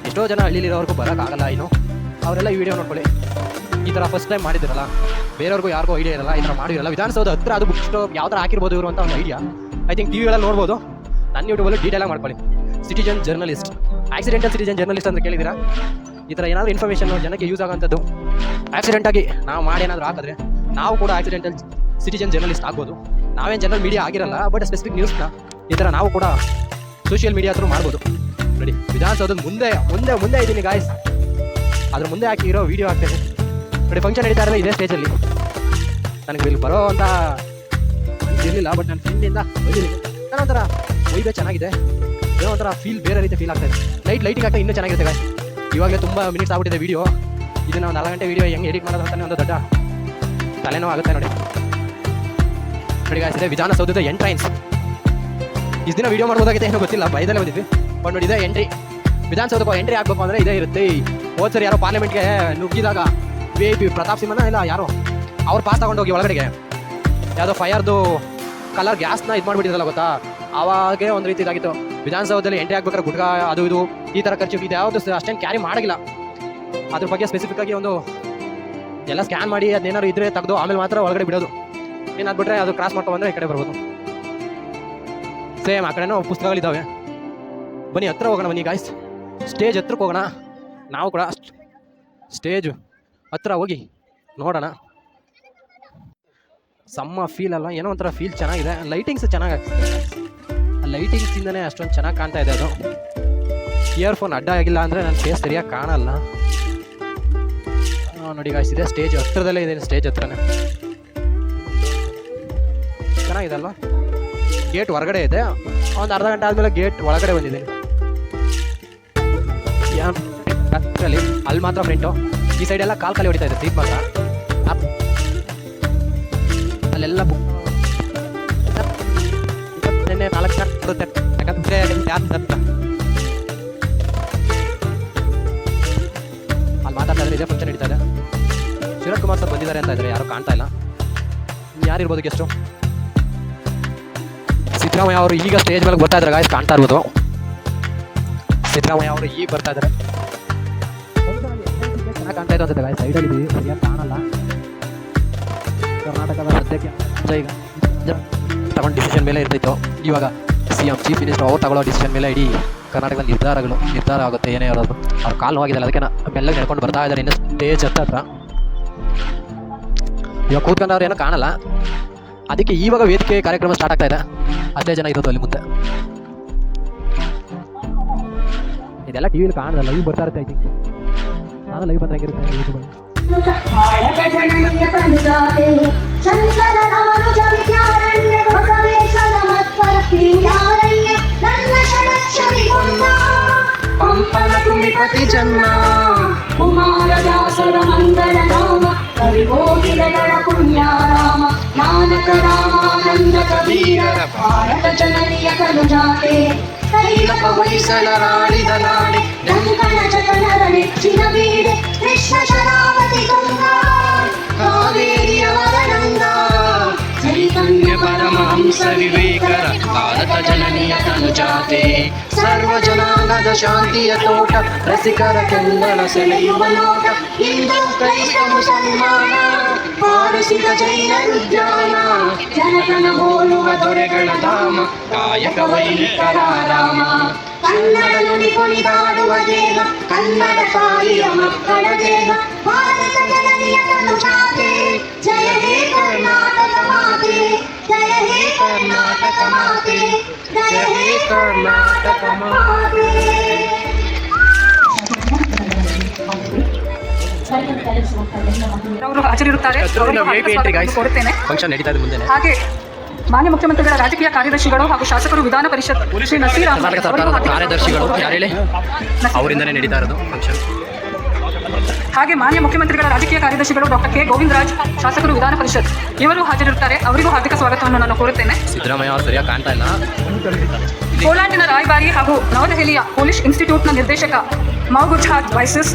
Speaker 1: ಎಷ್ಟೋ ಜನ ಹಳ್ಳಿಲಿರೋರ್ಗೂ ಬರೋಕ್ಕಾಗಲ್ಲ. ಇನ್ನು ಅವರೆಲ್ಲ ಈ ವಿಡಿಯೋ ನೋಡ್ಕೊಳ್ಳಿ. ಈ ಥರ ಫಸ್ಟ್ ಟೈಮ್ ಮಾಡಿದಿರಲ್ಲ, ಬೇರೆಯವ್ರಿಗೂ ಯಾರಿಗೂ ಐಡಿಯಾ ಇರಲ್ಲ, ಈ ಥರ ಮಾಡಿರಲ್ಲ. ವಿಧಾನಸೌಧ ಹತ್ರ ಅದು ಬುಕ್ ಸ್ಟೋರ್ ಯಾವ ಥರ ಹಾಕಿರ್ಬೋದು ಇವರು ಅಂತ ಒಂದು ಐಡಿಯಾ ಐ ಥಿಂಕ್ ಟಿವಿಗಳಲ್ಲಿ ನೋಡ್ಬೋದು. ನನ್ನ ಯೂಟ್ಯೂಬಲ್ಲಿ ಡೀಟೇಲಾಗಿ ಮಾಡ್ಕೊಳ್ಳಿ. Citizen journalist, accidental citizen journalist ಅಂತ ಕೇಳಿದ್ದೀರಾ? ಈ ಥರ ಏನಾದರೂ ಇನ್ಫಾರ್ಮೇಷನ್ ಜನಕ್ಕೆ ಯೂಸ್ ಆಗೋಂಥದ್ದು. ಆಕ್ಸಿಡೆಂಟಾಗಿ ನಾವು ಮಾಡಿ ಏನಾದರೂ ಹಾಕಿದ್ರೆ ನಾವು ಕೂಡ ಆಕ್ಸಿಡೆಂಟಲ್ ಸಿಟಿಜನ್ ಜರ್ನಲಿಸ್ಟ್ ಆಗ್ಬೋದು. ನಾವೇನು ಜನರಲ್ ಮೀಡಿಯಾ ಆಗಿರಲ್ಲ, ಬಟ್ ಸ್ಪೆಸಿಫಿಕ್ ನ್ಯೂಸ್ನ ಈ ಥರ ನಾವು ಕೂಡ ಸೋಷಿಯಲ್ ಮೀಡಿಯಾ ಥ್ರೂ ಮಾಡ್ಬೋದು. ನೋಡಿ ವಿಧಾನಸೌಧದ ಮುಂದೆ ಇದ್ದೀನಿ ಗಾಯ್ಸ್. ಅದ್ರ ಮುಂದೆ ಹಾಕಿರೋ ವೀಡಿಯೋ ಹಾಕ್ತೇನೆ ನೋಡಿ. ಫಂಕ್ಷನ್ ನಡೀತಾ ಇರಲ್ಲ ಇದೇ ಸ್ಟೇಜಲ್ಲಿ. ನನಗೆ ಇಲ್ಲಿ ಬರೋ ಅಂತ ಇರಲಿಲ್ಲ, ಬಟ್ ನನ್ನ ಫ್ರೆಂಡಿಂದ ಬಂದಿದ್ದೀನಿ. ನಾನು ಒಂಥರ ವೈಬೇ ಚೆನ್ನಾಗಿದೆ, ಏನೋ ಒಂಥರ ಫೀಲ್ ಬೇರೆ ರೀತಿ ಫೀಲ್ ಆಗ್ತಾ ಇದೆ. ಲೈಟಿಂಗ್ ಆಗ್ತಾ ಇನ್ನೂ ಚೆನ್ನಾಗಿರುತ್ತೆ guys. ಇವಾಗಲೇ ತುಂಬ ಮಿನಿಟ್ಸ್ ಆಗ್ಬಿಟ್ಟಿದೆ ವೀಡಿಯೋ. ಇದನ್ನು ಒಂದು 4 ಗಂಟೆ ವೀಡಿಯೋ ಹೆಂಗೆ ಎಡಿಟ್ ಮಾಡೋದು ಅಂತಾನೆ ಒಂದು ದೊಡ್ಡ ತಲೆನೋ ಆಗುತ್ತೆ ನೋಡಿ. guys, ಇದೆ ವಿಧಾನಸೌಧದ ಎಂಟ್ರೆನ್ಸ್. ಇಷ್ಟು ದಿನ ವೀಡಿಯೋ ಮಾಡ್ಬೋದಾಗಿದೆ ಏನೋ ಗೊತ್ತಿಲ್ಲ, ಭಯದಲ್ಲೇ ಬಂದಿದ್ವಿ. ಬಟ್ ನೋಡಿ, ಇದೆ ಎಂಟ್ರಿ. ವಿಧಾನಸೌಧಕ್ಕೂ ಎಂಟ್ರಿ ಆಗಬೇಕು ಅಂದರೆ ಇದೇ ಇರುತ್ತೆ. ಹೋದ್ ಸರಿ ಯಾರೋ ಪಾರ್ಲಿಮೆಂಟ್ಗೆ ನುಗ್ಗಿದಾಗ VIP ಪ್ರತಾಪ್ ಸಿಂಹನ ಇಲ್ಲ ಯಾರೋ ಅವ್ರು ಪಾಸ್ ತಗೊಂಡೋಗಿ ಒಳಗಡೆಗೆ ಯಾವುದೋ ಫೈರ್ದು ಕಲರ್ ಗ್ಯಾಸ್ನ ಇದು ಮಾಡಿಬಿಟ್ಟಿದ್ರಲ್ಲ ಗೊತ್ತಾ, ಆವಾಗೇ ಒಂದು ರೀತಿ ಇದಾಗಿತ್ತು. ವಿಧಾನಸೌಧದಲ್ಲಿ ಎಂಟ್ರಿ ಆಗ್ಬೇಕಾದ್ರೆ ಗುಟ್ಕಾ ಅದು ಇದು ಈ ಥರ ಖರ್ಚು ಇದು ಯಾವುದು ಅಷ್ಟೇನು ಕ್ಯಾರಿ ಮಾಡೋಂಗಿಲ್ಲ. ಅದ್ರ ಬಗ್ಗೆ ಸ್ಪೆಸಿಫಿಕ್ಕಾಗಿ ಒಂದು ಎಲ್ಲ ಸ್ಕ್ಯಾನ್ ಮಾಡಿ ಅದೇನಾದ್ರು ಇದ್ರೆ ತೆಗೆದು ಆಮೇಲೆ ಮಾತ್ರ ಒಳಗಡೆ ಬಿಡೋದು. ಏನಾಗ್ಬಿಟ್ರೆ ಅದು ಕ್ರಾಸ್ ಮಾಡ್ಕೊಂಡ್ಬಂದ್ರೆ ಈ ಕಡೆ ಬರ್ಬೋದು. ಸೇಮ್ ಆ ಕಡೆನೂ ಪುಸ್ತಕಗಳಿದ್ದಾವೆ. ಬನ್ನಿ ಹತ್ರ ಹೋಗೋಣ, ಬನ್ನಿ ಗಾಯ್ಸ್. ಸ್ಟೇಜ್ ಹತ್ರಕ್ಕೆ ಹೋಗೋಣ. ನಾವು ಕೂಡ ಸ್ಟೇಜ್ ಹತ್ರ ಹೋಗಿ ನೋಡೋಣ. ಸಮ್ಮ ಫೀಲ್ ಅಲ್ಲ, ಏನೋ ಒಂಥರ ಫೀಲ್ ಚೆನ್ನಾಗಿದೆ. ಲೈಟಿಂಗ್ಸ್ ಚೆನ್ನಾಗಿ ಆಗ್ತಿದೆ. ಲೈಟಿಂಗ್ಸಿಂದನೇ ಅಷ್ಟೊಂದು ಚೆನ್ನಾಗಿ ಕಾಣ್ತಾ ಇದೆ. ಅದು ಇಯರ್ಫೋನ್ ಅಡ್ಡ ಆಗಿಲ್ಲ ಅಂದರೆ ನನ್ನ ಫೇಸ್ ಸರಿಯಾಗಿ ಕಾಣಲ್ಲ. ನೋಡಿ ಗಾಯ್ಸ್, ಇದೆ ಸ್ಟೇಜ್ ಹತ್ರದಲ್ಲೇ ಇದೆ. ಸ್ಟೇಜ್ ಹತ್ರನೇ ಚೆನ್ನಾಗಿದೆ ಅಲ್ವಾ. ಗೇಟ್ ಹೊರಗಡೆ ಇದೆ. ಒಂದು ಅರ್ಧ ಗಂಟೆ ಆದಮೇಲೆ ಗೇಟ್ ಒಳಗಡೆ ಬಂದಿದ್ದೀನಿ. ಅಲ್ಲಿ ಮಾತ್ರ ಫ್ರೆಂಟು, ಈ ಸೈಡ್ ಎಲ್ಲ ಕಾಲು ಹೊಡಿತಾ ಇದೆ. ಸೀಟ್ ಮಾತ್ರ ಅಲ್ಲೆಲ್ಲ ಬುಕ್ 4 ಜನ ಬರುತ್ತೆ. ಯಾಕಂದರೆ ಅಲ್ಲಿ ಮಾತಾಡ್ತಾ ಇದ್ದಾರೆ. ಇದೇ ಫಂಕ್ಷನ್ ನಡೀತಾ ಇದೆ. ಶಿವರಾಜ್ ಕುಮಾರ್ ಸರ್ ಬಂದಿದ್ದಾರೆ ಅಂತ ಇದ್ದಾರೆ, ಯಾರು ಕಾಣ್ತಾ ಇಲ್ಲ. ಯಾರಿರ್ಬೋದು ಗೆಸ್ಟು? ಸಿದ್ದರಾಮಯ್ಯ ಅವರು ಈಗ ಸ್ಟೇಜ್ ಮೇಲೆ ಬರ್ತಾ ಇದ್ದಾರೆ ಗಾಯ್ಸ್, ಕಾಣ್ತಾ ಇರ್ಬೋದು. ಸಿದ್ದರಾಮಯ್ಯ ಅವರು ಈಗ ಬರ್ತಾ ಇದ್ದಾರೆ. ಚೆನ್ನಾಗಿ ಕಾಣ್ತಾ ಇದೆ ಅನ್ಸುತ್ತೆ ಗಾಯ್ಸ್. ಸೈಡಲ್ಲಿ ಇದೀವಿ, ಸರಿಯಾಗಿ ಕಾಣಲ್ಲ. ಕರ್ನಾಟಕದ ಸದ್ಯಕ್ಕೆ ಈಗ ತಗೊಂಡು ಡಿಸಿಷನ್ ಮೇಲೆ ಇರ್ತಿತ್ತು. ಇವಾಗ CM ಚೀಫ್ ಮಿನಿಸ್ಟರ್ ಅವ್ರು ತಗೊಳ್ಳೋ ಡಿಸಿಷನ್ ಮೇಲೆ ಇಡೀ ಕರ್ನಾಟಕದ ನಿರ್ಧಾರ ಆಗುತ್ತೆ. ಏನೇ ಹೇಳೋದು, ಅವ್ರು ಕಾಲು ಹೋಗಿದ್ದಲ್ಲ, ಅದಕ್ಕೆ ಮೆಲ್ಲಗೆ ನಡ್ಕೊಂಡು ಬರ್ತಾ ಇದ್ದಾರೆ ಇನ್ನು ಸ್ಟೇಜ್ ಹತ್ರ. ಇವಾಗ ಕೂತ್ಕೊಂಡವ್ರು ಏನೋ ಕಾಣಲ್ಲ, ಅದಕ್ಕೆ ಇವಾಗ ವೇದಿಕೆ ಕಾರ್ಯಕ್ರಮ ಸ್ಟಾರ್ಟ್ ಆಗ್ತಾ ಇದೆ. ಅಷ್ಟೇ ಜನ ಇರೋದು ಅಲ್ಲಿ ಮುಂದೆ. ಇದೆಲ್ಲ ಟಿವಿಲಿ ಕಾಣಲ್ಲ, ಲೈವ್ ಬರ್ತಾ ಇರುತ್ತೆ. ಐ ಥಿಂಕ್ ನಾನು ಲೈವ್ ಬಂದ್ರೆ ಹೆಂಗಿರುತ್ತೆ ಯೂಟ್ಯೂಬಲ್ಲಿ.
Speaker 2: ಪ್ರತಿ ಜನ್ಮ ಕುಮಾರದಾಸರ ಮಂಗಳ ನಾಮ ಕವಿಗೋಗಿಲಗಳ ಪುಣ್ಯಾರಾಮ ನಾನಕ ರಾಮಾನಂದ ಕಬೀರರ ಭಾರತ ಜನನಿಯ ಕನುಜಾತೆ ಕೈಲಪ ಹೊಯ್ಸಳರಾಳಿದ ನಾಡಿ ಡಂಕಣ ಚಕಣರ ನೆಚ್ಚಿನ ಬೀಡೆ ಕೃಷ್ಣ ಶರಾವತಿ ಗಂಗಾ ಕಾವೇರಿಯ ವರನಂದ ಚೈತನ್ಯ ಪರಮಹಂಸ ವಿವೇಕರ ಭಾರತ ಜನನಿಯ ತನುಜಾತೆ ಸರ್ವ ಜನಾಂಗದ ಶಾಂತಿಯ ತೋಟ ರಸಿಕರ ಕೆಲ್ಲಳ ಸೆಳೆಯುವ ನೋಟ ಹಿಂದೂ ಕ್ರೈಸ್ತ ಮುಸಲ್ಮಾನ ಪಾರಸಿಕ ಜೈನ ಉದ್ಯಾನ ಜನತನ ಹೋಲುವ ದೊರೆಗಳ ಧಾಮ ಕಾಯಕ ವೈಣಿಕರ ರಾಮ ಕನ್ನಡ ನುಡಿ ಕುಣಿದಾಡುವ ದೇಹ ಕನ್ನಡ ತಾಯಿಯ ಮಕ್ಕಳ ದೇಹ ಭಾರತ ಜನನಿಯ ತನುಜಾತೆ ಜಯ ಹೇ ಕರ್ನಾಟಕ ಮಾತೆ ಜಯ ಹೇ ಕರ್ನಾಟಕ ಮಾತೆ ಜಯ ಹೇ ಕರ್ನಾಟಕ ಮಾತೆ. ಅವರು ಹಾಜರಿರುತ್ತಾರೆ.
Speaker 1: ಫಂಕ್ಷನ್ ನಡೀತಾ ಇದೆ ಮುಂದೆ.
Speaker 2: ಹಾಗೆ ಮಾನ್ಯ ಮುಖ್ಯಮಂತ್ರಿಗಳ ರಾಜಕೀಯ ಕಾರ್ಯದರ್ಶಿಗಳು ಹಾಗೂ ಶಾಸಕರು ವಿಧಾನ ಪರಿಷತ್ ಶ್ರೀ ನಸೀರ್
Speaker 1: ಕರ್ನಾಟಕ ಸರ್ಕಾರದ ಕಾರ್ಯದರ್ಶಿಗಳು ಯಾರು ಹೇಳಿ, ಅವರಿಂದನೇ ನಡೀತಾ ಇರೋದು ಫಂಕ್ಷನ್.
Speaker 2: ಹಾಗೆ ಮಾನ್ಯ ಮುಖ್ಯಮಂತ್ರಿಗಳ ರಾಜಕೀಯ ಕಾರ್ಯದರ್ಶಿಗಳು ಡಾಕ್ಟರ್ ಕೆ ಗೋವಿಂದರಾಜ್ ಶಾಸಕರು ವಿಧಾನ ಪರಿಷತ್ ಇವರು ಹಾಜರಿರುತ್ತಾರೆ. ಅವರಿಗೂ ಹಾರ್ದಿಕ ಸ್ವಾಗತವನ್ನು ನಾನು ಕೋರುತ್ತೇನೆ.
Speaker 1: ಸಿದ್ದರಾಮಯ್ಯ ಅವರು ಸರಿಯಾಗಿ ಕಾಣ್ತಾ ಇಲ್ಲ.
Speaker 2: ಪೋಲಾಂಡಿನ ರಾಯಭಾರಿ ಹಾಗೂ ನವದೆಹಲಿಯ ಪೊಲೀಸ್ ಇನ್ಸ್ಟಿಟ್ಯೂಟ್ನ ನಿರ್ದೇಶಕ ಮೌಗುಜಾತ್ ವೈಸಸ್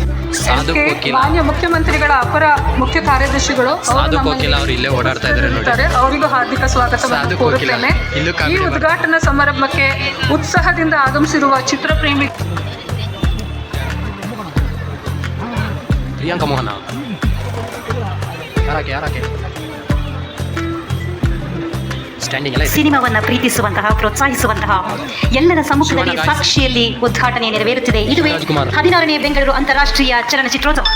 Speaker 2: ಮಾನ್ಯ ಮುಖ್ಯಮಂತ್ರಿಗಳ ಅಪರ ಮುಖ್ಯ ಕಾರ್ಯದರ್ಶಿಗಳು
Speaker 1: ಅವರು ಇಲ್ಲೇ ಓಡಾಡ್ತಾ ಇದ್ದಾರೆ.
Speaker 2: ಅವರಿಗೂ ಹಾರ್ದಿಕ ಸ್ವಾಗತವನ್ನು ಕೋರುತ್ತೇನೆ. ಈ ಉದ್ಘಾಟನಾ ಸಮಾರಂಭಕ್ಕೆ ಉತ್ಸಾಹದಿಂದ ಆಗಮಿಸಿರುವ ಚಿತ್ರಪ್ರೇಮಿ
Speaker 1: ಪ್ರಿಯಾಂಕಾ ಮೋಹನ ಯಾರಕ್ಕೆ
Speaker 8: ಸಿನಿಮಾವನ್ನ ಪ್ರೀತಿಸುವಂತಹ ಪ್ರೋತ್ಸಾಹಿಸುವಂತಹ ಎಲ್ಲರ ಸಮ್ಮುಖದಲ್ಲಿ ಸಾಕ್ಷಿಯಲ್ಲಿ ಉದ್ಘಾಟನೆ ನೆರವೇರುತ್ತಿದೆ. ಇದುವೇ 16ನೇ ಬೆಂಗಳೂರು ಅಂತಾರಾಷ್ಟ್ರೀಯ ಚಲನಚಿತ್ರೋತ್ಸವ.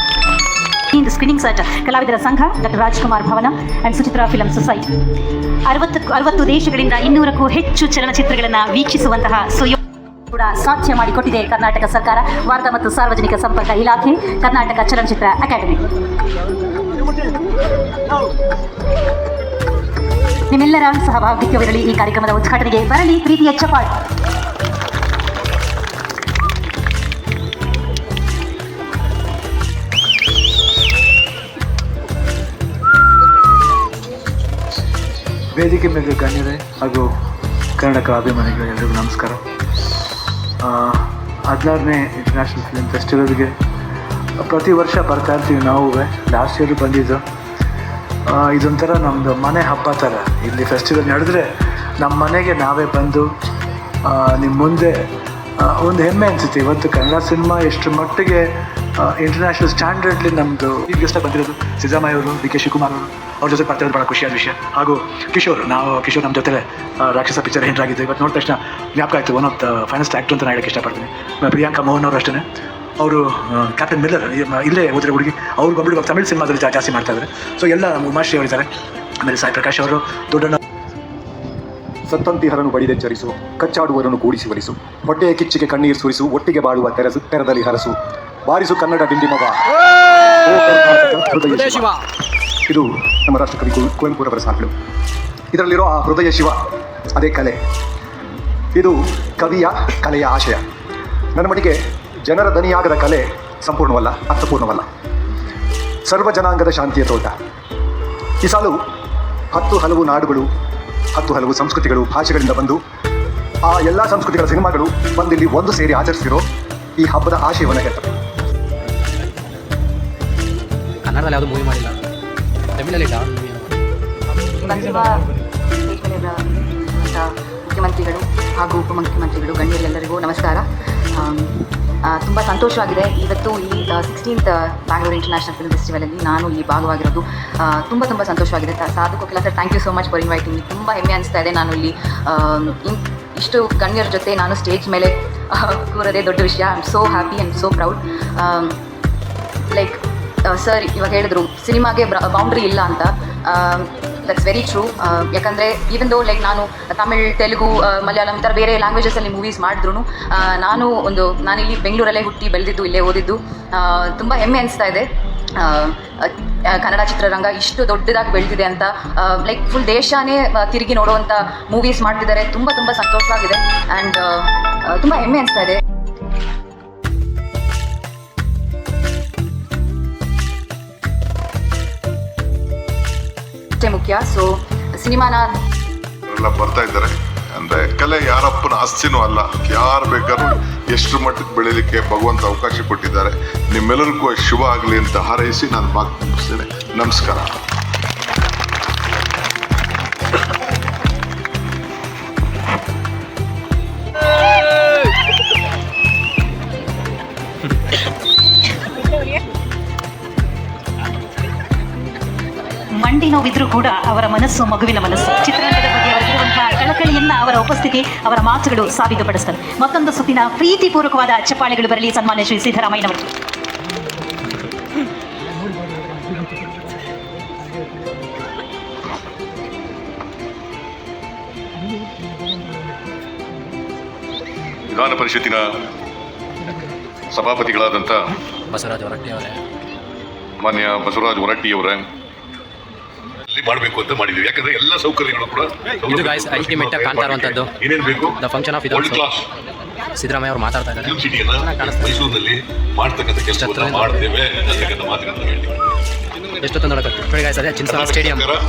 Speaker 8: ಇಂದು ಸ್ಕ್ರೀನಿಂಗ್ಸ್ ಅಟ್ ಕಲಾವಿದರ ಸಂಘ, doctor Rajkumar Bhavan and Suchitra film society 60 ದೇಶಗಳಿಂದ 200ಕ್ಕೂ ಹೆಚ್ಚು ಚಲನಚಿತ್ರಗಳನ್ನು ವೀಕ್ಷಿಸುವಂತಹ ಕೂಡ ಸಾಧ್ಯ ಮಾಡಿಕೊಟ್ಟಿದೆ ಕರ್ನಾಟಕ ಸರ್ಕಾರ, ವಾರ್ತಾ ಮತ್ತು ಸಾರ್ವಜನಿಕ ಸಂಪರ್ಕ ಇಲಾಖೆ, ಕರ್ನಾಟಕ ಚಲನಚಿತ್ರ ಅಕಾಡೆಮಿ. ನಿಮ್ಮೆಲ್ಲರ ಸಹಭಾಗಿತ್ವವಿರಲಿ ಈ ಕಾರ್ಯಕ್ರಮದ ಉದ್ಘಾಟನೆಗೆ ಬರಲಿ ಪ್ರೀತಿಯ ಚಪ್ಪಾಳೆ.
Speaker 5: ವೇದಿಕೆ ಮೇಲೆ ಗಣ್ಯರೇ ಹಾಗೂ ಕನ್ನಡ ಅಭಿಮಾನಿಗಳು ಎಲ್ಲರಿಗೂ ನಮಸ್ಕಾರ. 16ನೇ ಇಂಟರ್ನ್ಯಾಷನಲ್ ಫಿಲ್ಮ್ ಫೆಸ್ಟಿವಲ್ಗೆ ಪ್ರತಿ ವರ್ಷ ಬರ್ತಾ ಇರ್ತೀವಿ ನಾವು. ಲಾಸ್ಟ್ ಇಯರ್ ಬಂದಿದ್ದು. ಇದೊಂಥರ ನಮ್ಮದು ಮನೆ ಹಬ್ಬ ಥರ. ಇಲ್ಲಿ ಫೆಸ್ಟಿವಲ್ ನಡೆದ್ರೆ ನಮ್ಮ ಮನೆಗೆ ನಾವೇ ಬಂದು ನಿಮ್ಮ ಮುಂದೆ ಒಂದು ಹೆಮ್ಮೆ ಅನಿಸುತ್ತೆ. ಇವತ್ತು ಕನ್ನಡ ಸಿನಿಮಾ ಎಷ್ಟು ಮಟ್ಟಿಗೆ ಇಂಟರ್ನ್ಯಾಷನಲ್ ಸ್ಟ್ಯಾಂಡರ್ಡ್ಲಿ ನಮ್ಮದು ಈಗ ಗೆಸ್ಟಾಗಿ ಬಂದಿರೋದು ಸಿದ್ದರಾಮಯ್ಯ ಅವರು, ಡಿ ಕೆ ಶಿವಕುಮಾರ್ ಅವರು, ಅವ್ರ ಜೊತೆ ಬರ್ತಿರೋದು ಭಾಳ ಖುಷಿಯಾದ ವಿಷಯ. ಹಾಗೂ ಕಿಶೋರ್ ನಮ್ಮ ಜೊತೆ ರಾಕ್ಷಸ ಪಿಕ್ಚರ್ ಎಂಟ್ರಾಗಿದ್ದು. ಇವತ್ತು ನೋಡಿದ ತಕ್ಷಣ ಜ್ಞಾಪಕ ಆಯಿತು, one of the finest actor ಅಂತ ನಾನು ಹೇಳಕ್ಕೆ ಇಷ್ಟಪಡ್ತೀನಿ. ಪ್ರಿಯಾಂಕಾ ಮೋಹನ್ ಅವರು ಅಷ್ಟೇ, ಅವರು ಕ್ಯಾಪ್ಟನ್ ಮಿಲ್ಲರ್ ಇಲ್ಲೇ ಓದಿರೋ ಹುಡುಗಿ, ಅವ್ರು ಬಂದ್ಬಿಟ್ಟು ತಮಿಳ್ ಸಿನಿಮಾದಲ್ಲಿ ಜಾಸ್ತಿ ಮಾಡ್ತಾ ಇದ್ದಾರೆ. ಸೊ ಎಲ್ಲ ಉಮಾಶ್ರೀ ಅವರಿದ್ದಾರೆ. ಆಮೇಲೆ ಸಾಯಿ ಪ್ರಕಾಶ್ ಅವರು, ದೊಡ್ಡಣ್ಣ.
Speaker 6: ಸತ್ತಂತಿಹರನು ಬಡಿದೆಚ್ಚರಿಸು, ಕಚ್ಚಾಡುವರನ್ನು ಕೂಡಿಸಿ ಒಲಿಸು, ಹೊಟ್ಟೆಯ ಕಿಚ್ಚಿಗೆ ಕಣ್ಣೀರು ಸುರಿಸು, ಒಟ್ಟಿಗೆ ಬಾಳುವ ತೆರದಲ್ಲಿ ಹರಸು, ಬಾರಿಸು ಕನ್ನಡ ಡಿಂಡಿಮವ. ಓ ಕರ್ನಾಟಕ ಹೃದಯ ಶಿವ. ಇದು ನಮ್ಮ ರಾಷ್ಟ್ರಕವಿ ಕುವೆಂಪುರವರ ಸಾಲು. ಇದರಲ್ಲಿರೋ ಆ ಹೃದಯ ಶಿವ ಅದೇ ಕಲೆ. ಇದು ಕಲೆಯ ಆಶಯ. ನನ್ನ ಮಟ್ಟಿಗೆ ಜನರ ದನಿಯಾಗದ ಕಲೆ ಸಂಪೂರ್ಣವಲ್ಲ, ಅರ್ಥಪೂರ್ಣವಲ್ಲ. ಸರ್ವ ಜನಾಂಗದ ಶಾಂತಿಯ ತೋಟ. ಈ ಸಾಲು 10 ಹಲವು ನಾಡುಗಳು, 10 ಹಲವು ಸಂಸ್ಕೃತಿಗಳು, ಭಾಷೆಗಳಿಂದ ಬಂದು ಆ ಎಲ್ಲ ಸಂಸ್ಕೃತಿಗಳ ಸಿನಿಮಾಗಳು ಬಂದಿಲ್ಲಿ ಒಂದು ಸೇರಿ ಆಚರಿಸಿರೋ ಈ ಹಬ್ಬದ ಆಶಯವನ್ನು ಹೇಳ್ತಾರೆ.
Speaker 1: ಕನ್ನಡದಲ್ಲಿ ಯಾವುದು ಮೂವಿ ಮಾಡಿಲ್ಲ, ತಮಿಳಲ್ಲಿ
Speaker 4: ಬಂದಿರುವ ಸ್ಟೇಜ್ ಮೇಲೆ ಮುಖ್ಯಮಂತ್ರಿಗಳು ಹಾಗೂ ಉಪಮುಖ್ಯಮಂತ್ರಿಗಳು, ಗಣ್ಯರೆಲ್ಲರಿಗೂ ನಮಸ್ಕಾರ. ತುಂಬ ಸಂತೋಷವಾಗಿದೆ. ಇವತ್ತು ಈ 16th ಬ್ಯಾಂಗ್ಳೂರು ಇಂಟರ್ನ್ಯಾಷನಲ್ ಫಿಲ್ಮ್ ಫೆಸ್ಟಿವಲಲ್ಲಿ ನಾನು ಇಲ್ಲಿ ಭಾಗವಾಗಿರೋದು ತುಂಬ ಸಂತೋಷವಾಗಿದೆ. Sadhu Kokila sir, thank you so much for inviting me. ತುಂಬ ಹೆಮ್ಮೆ ಅನಿಸ್ತಾ ಇದೆ. ನಾನು ಇಲ್ಲಿ ಇಷ್ಟು ಗಣ್ಯರ ಜೊತೆ ನಾನು ಸ್ಟೇಜ್ ಮೇಲೆ ಕೂರೋದೇ ದೊಡ್ಡ ವಿಷಯ. I am so happy and so proud. Like sir ಇವಾಗ ಹೇಳಿದ್ರು ಸಿನಿಮಾಗೆ ಬೌಂಡ್ರಿ ಇಲ್ಲ ಅಂತ. That's very true. ಯಾಕಂದರೆ ಈವನ್ ದೋ ಲೈಕ್ ನಾನು ತಮಿಳ್, ತೆಲುಗು, ಮಲಯಾಳಂ ಈ ಥರ ಬೇರೆ ಲ್ಯಾಂಗ್ವೇಜಸಲ್ಲಿ ಮೂವೀಸ್ ಮಾಡಿದ್ರು ನಾನಿಲ್ಲಿ ಬೆಂಗಳೂರಲ್ಲೇ ಹುಟ್ಟಿ ಬೆಳೆದಿದ್ದು, ಇಲ್ಲೇ ಓದಿದ್ದು. ತುಂಬ ಹೆಮ್ಮೆ ಅನಿಸ್ತಾ ಇದೆ. ಕನ್ನಡ ಚಿತ್ರರಂಗ ಇಷ್ಟು ದೊಡ್ಡದಾಗಿ ಬೆಳೆದಿದೆ ಅಂತ. ಲೈಕ್ ಫುಲ್ ದೇಶನೇ ತಿರುಗಿ ನೋಡುವಂಥ ಮೂವೀಸ್ ಮಾಡ್ತಿದ್ದಾರೆ. ತುಂಬ ಸಂತೋಷವಾಗಿದೆ ಆ್ಯಂಡ್ ತುಂಬ ಹೆಮ್ಮೆ ಅನಿಸ್ತಾ ಇದೆ. ಅಷ್ಟೇ ಮುಖ್ಯ. ಸೊ ಸಿನಿಮಾನ
Speaker 3: ಎಲ್ಲ ಬರ್ತಾ ಇದ್ದಾರೆ ಅಂದ್ರೆ ಕಲೆ ಯಾರಪ್ಪನ ಆಸ್ತಿನೂ ಅಲ್ಲ. ಯಾರು ಬೇಕಾದ್ರೂ ಎಷ್ಟು ಮಟ್ಟಕ್ಕೆ ಬೆಳೀಲಿಕ್ಕೆ ಭಗವಂತ ಅವಕಾಶ ಕೊಟ್ಟಿದ್ದಾರೆ. ನಿಮ್ಮೆಲ್ಲರಿಗೂ ಶುಭ ಆಗಲಿ ಅಂತ ಹಾರೈಸಿ ನಾನು ಮಾತು ಮುಗಿಸ್ತೇನೆ. ನಮಸ್ಕಾರ.
Speaker 8: ಮಂಡಿ ನೋವಿದ್ರೂ ಕೂಡ ಅವರ ಮನಸ್ಸು ಮಗುವಿನ ಮನಸ್ಸು. ಚಿತ್ರರಂಗದ ಬಗ್ಗೆ ಅವರಿಗಿರುವಂತಹ ಕಳಕಳಿಯನ್ನ ಅವರ ಉಪಸ್ಥಿತಿ, ಅವರ ಮಾತುಗಳು ಸಾಬೀತುಪಡಿಸ್ತವೆ. ಮತ್ತೊಂದು ಸುತ್ತಿನ ಪ್ರೀತಿಪೂರ್ವಕವಾದ ಚಪ್ಪಾಳೆಗಳು ಬರಲಿ ಸನ್ಮಾನ್ಯ ಶ್ರೀ ಸಿದ್ದರಾಮಯ್ಯನವರು.
Speaker 3: ವಿಧಾನ ಪರಿಷತ್ತಿನ ಸಭಾಪತಿಗಳಾದಂಥ
Speaker 1: ಬಸವರಾಜ ಹೊರಟ್ಟಿ ಅವರೇ,
Speaker 3: ಮಾನ್ಯ ಬಸವರಾಜ ಹೊರಟ್ಟಿಯವರೇ ಮಾಡಬೇಕು ಅಂತ ಮಾಡಿದ್ವಿ. ಯಾಕಂದ್ರೆ ಎಲ್ಲ ಸೌಕರ್ಯಗಳು ಕೂಡ
Speaker 1: ಇದು ಗೈಸ್ ಅಲ್ಟಿಮೇಟ್ ಕಾಣ್ತಾ ಇರುವಂತದ್ದು
Speaker 3: ಏನೇನು ಬೇಕು
Speaker 1: the function of
Speaker 3: world class
Speaker 1: Siddaramaiah ಅವರು ಮಾತಾಡ್ತಾ ಇದ್ದಾರೆ.
Speaker 3: ಫಿಲ್ಮ್ ಸಿಟಿಯನ್ನ ಮೈಸೂರಿನಲ್ಲಿ ಮಾಡ್ತಕ್ಕಂಥ ಕೆಲಸವನ್ನು ಮಾಡ್ತೇವೆ ಅಂತಕ್ಕಂಥ ಮಾತುಗಳನ್ನು ಹೇಳ್ತೀವಿ.
Speaker 1: ಎಷ್ಟೊತ್ತು ನೋಡಕ್ಕೆ ಗೈಸ್ ಅದೇ ಚಿನ್ಸಲ ಸ್ಟೇಡಿಯಂ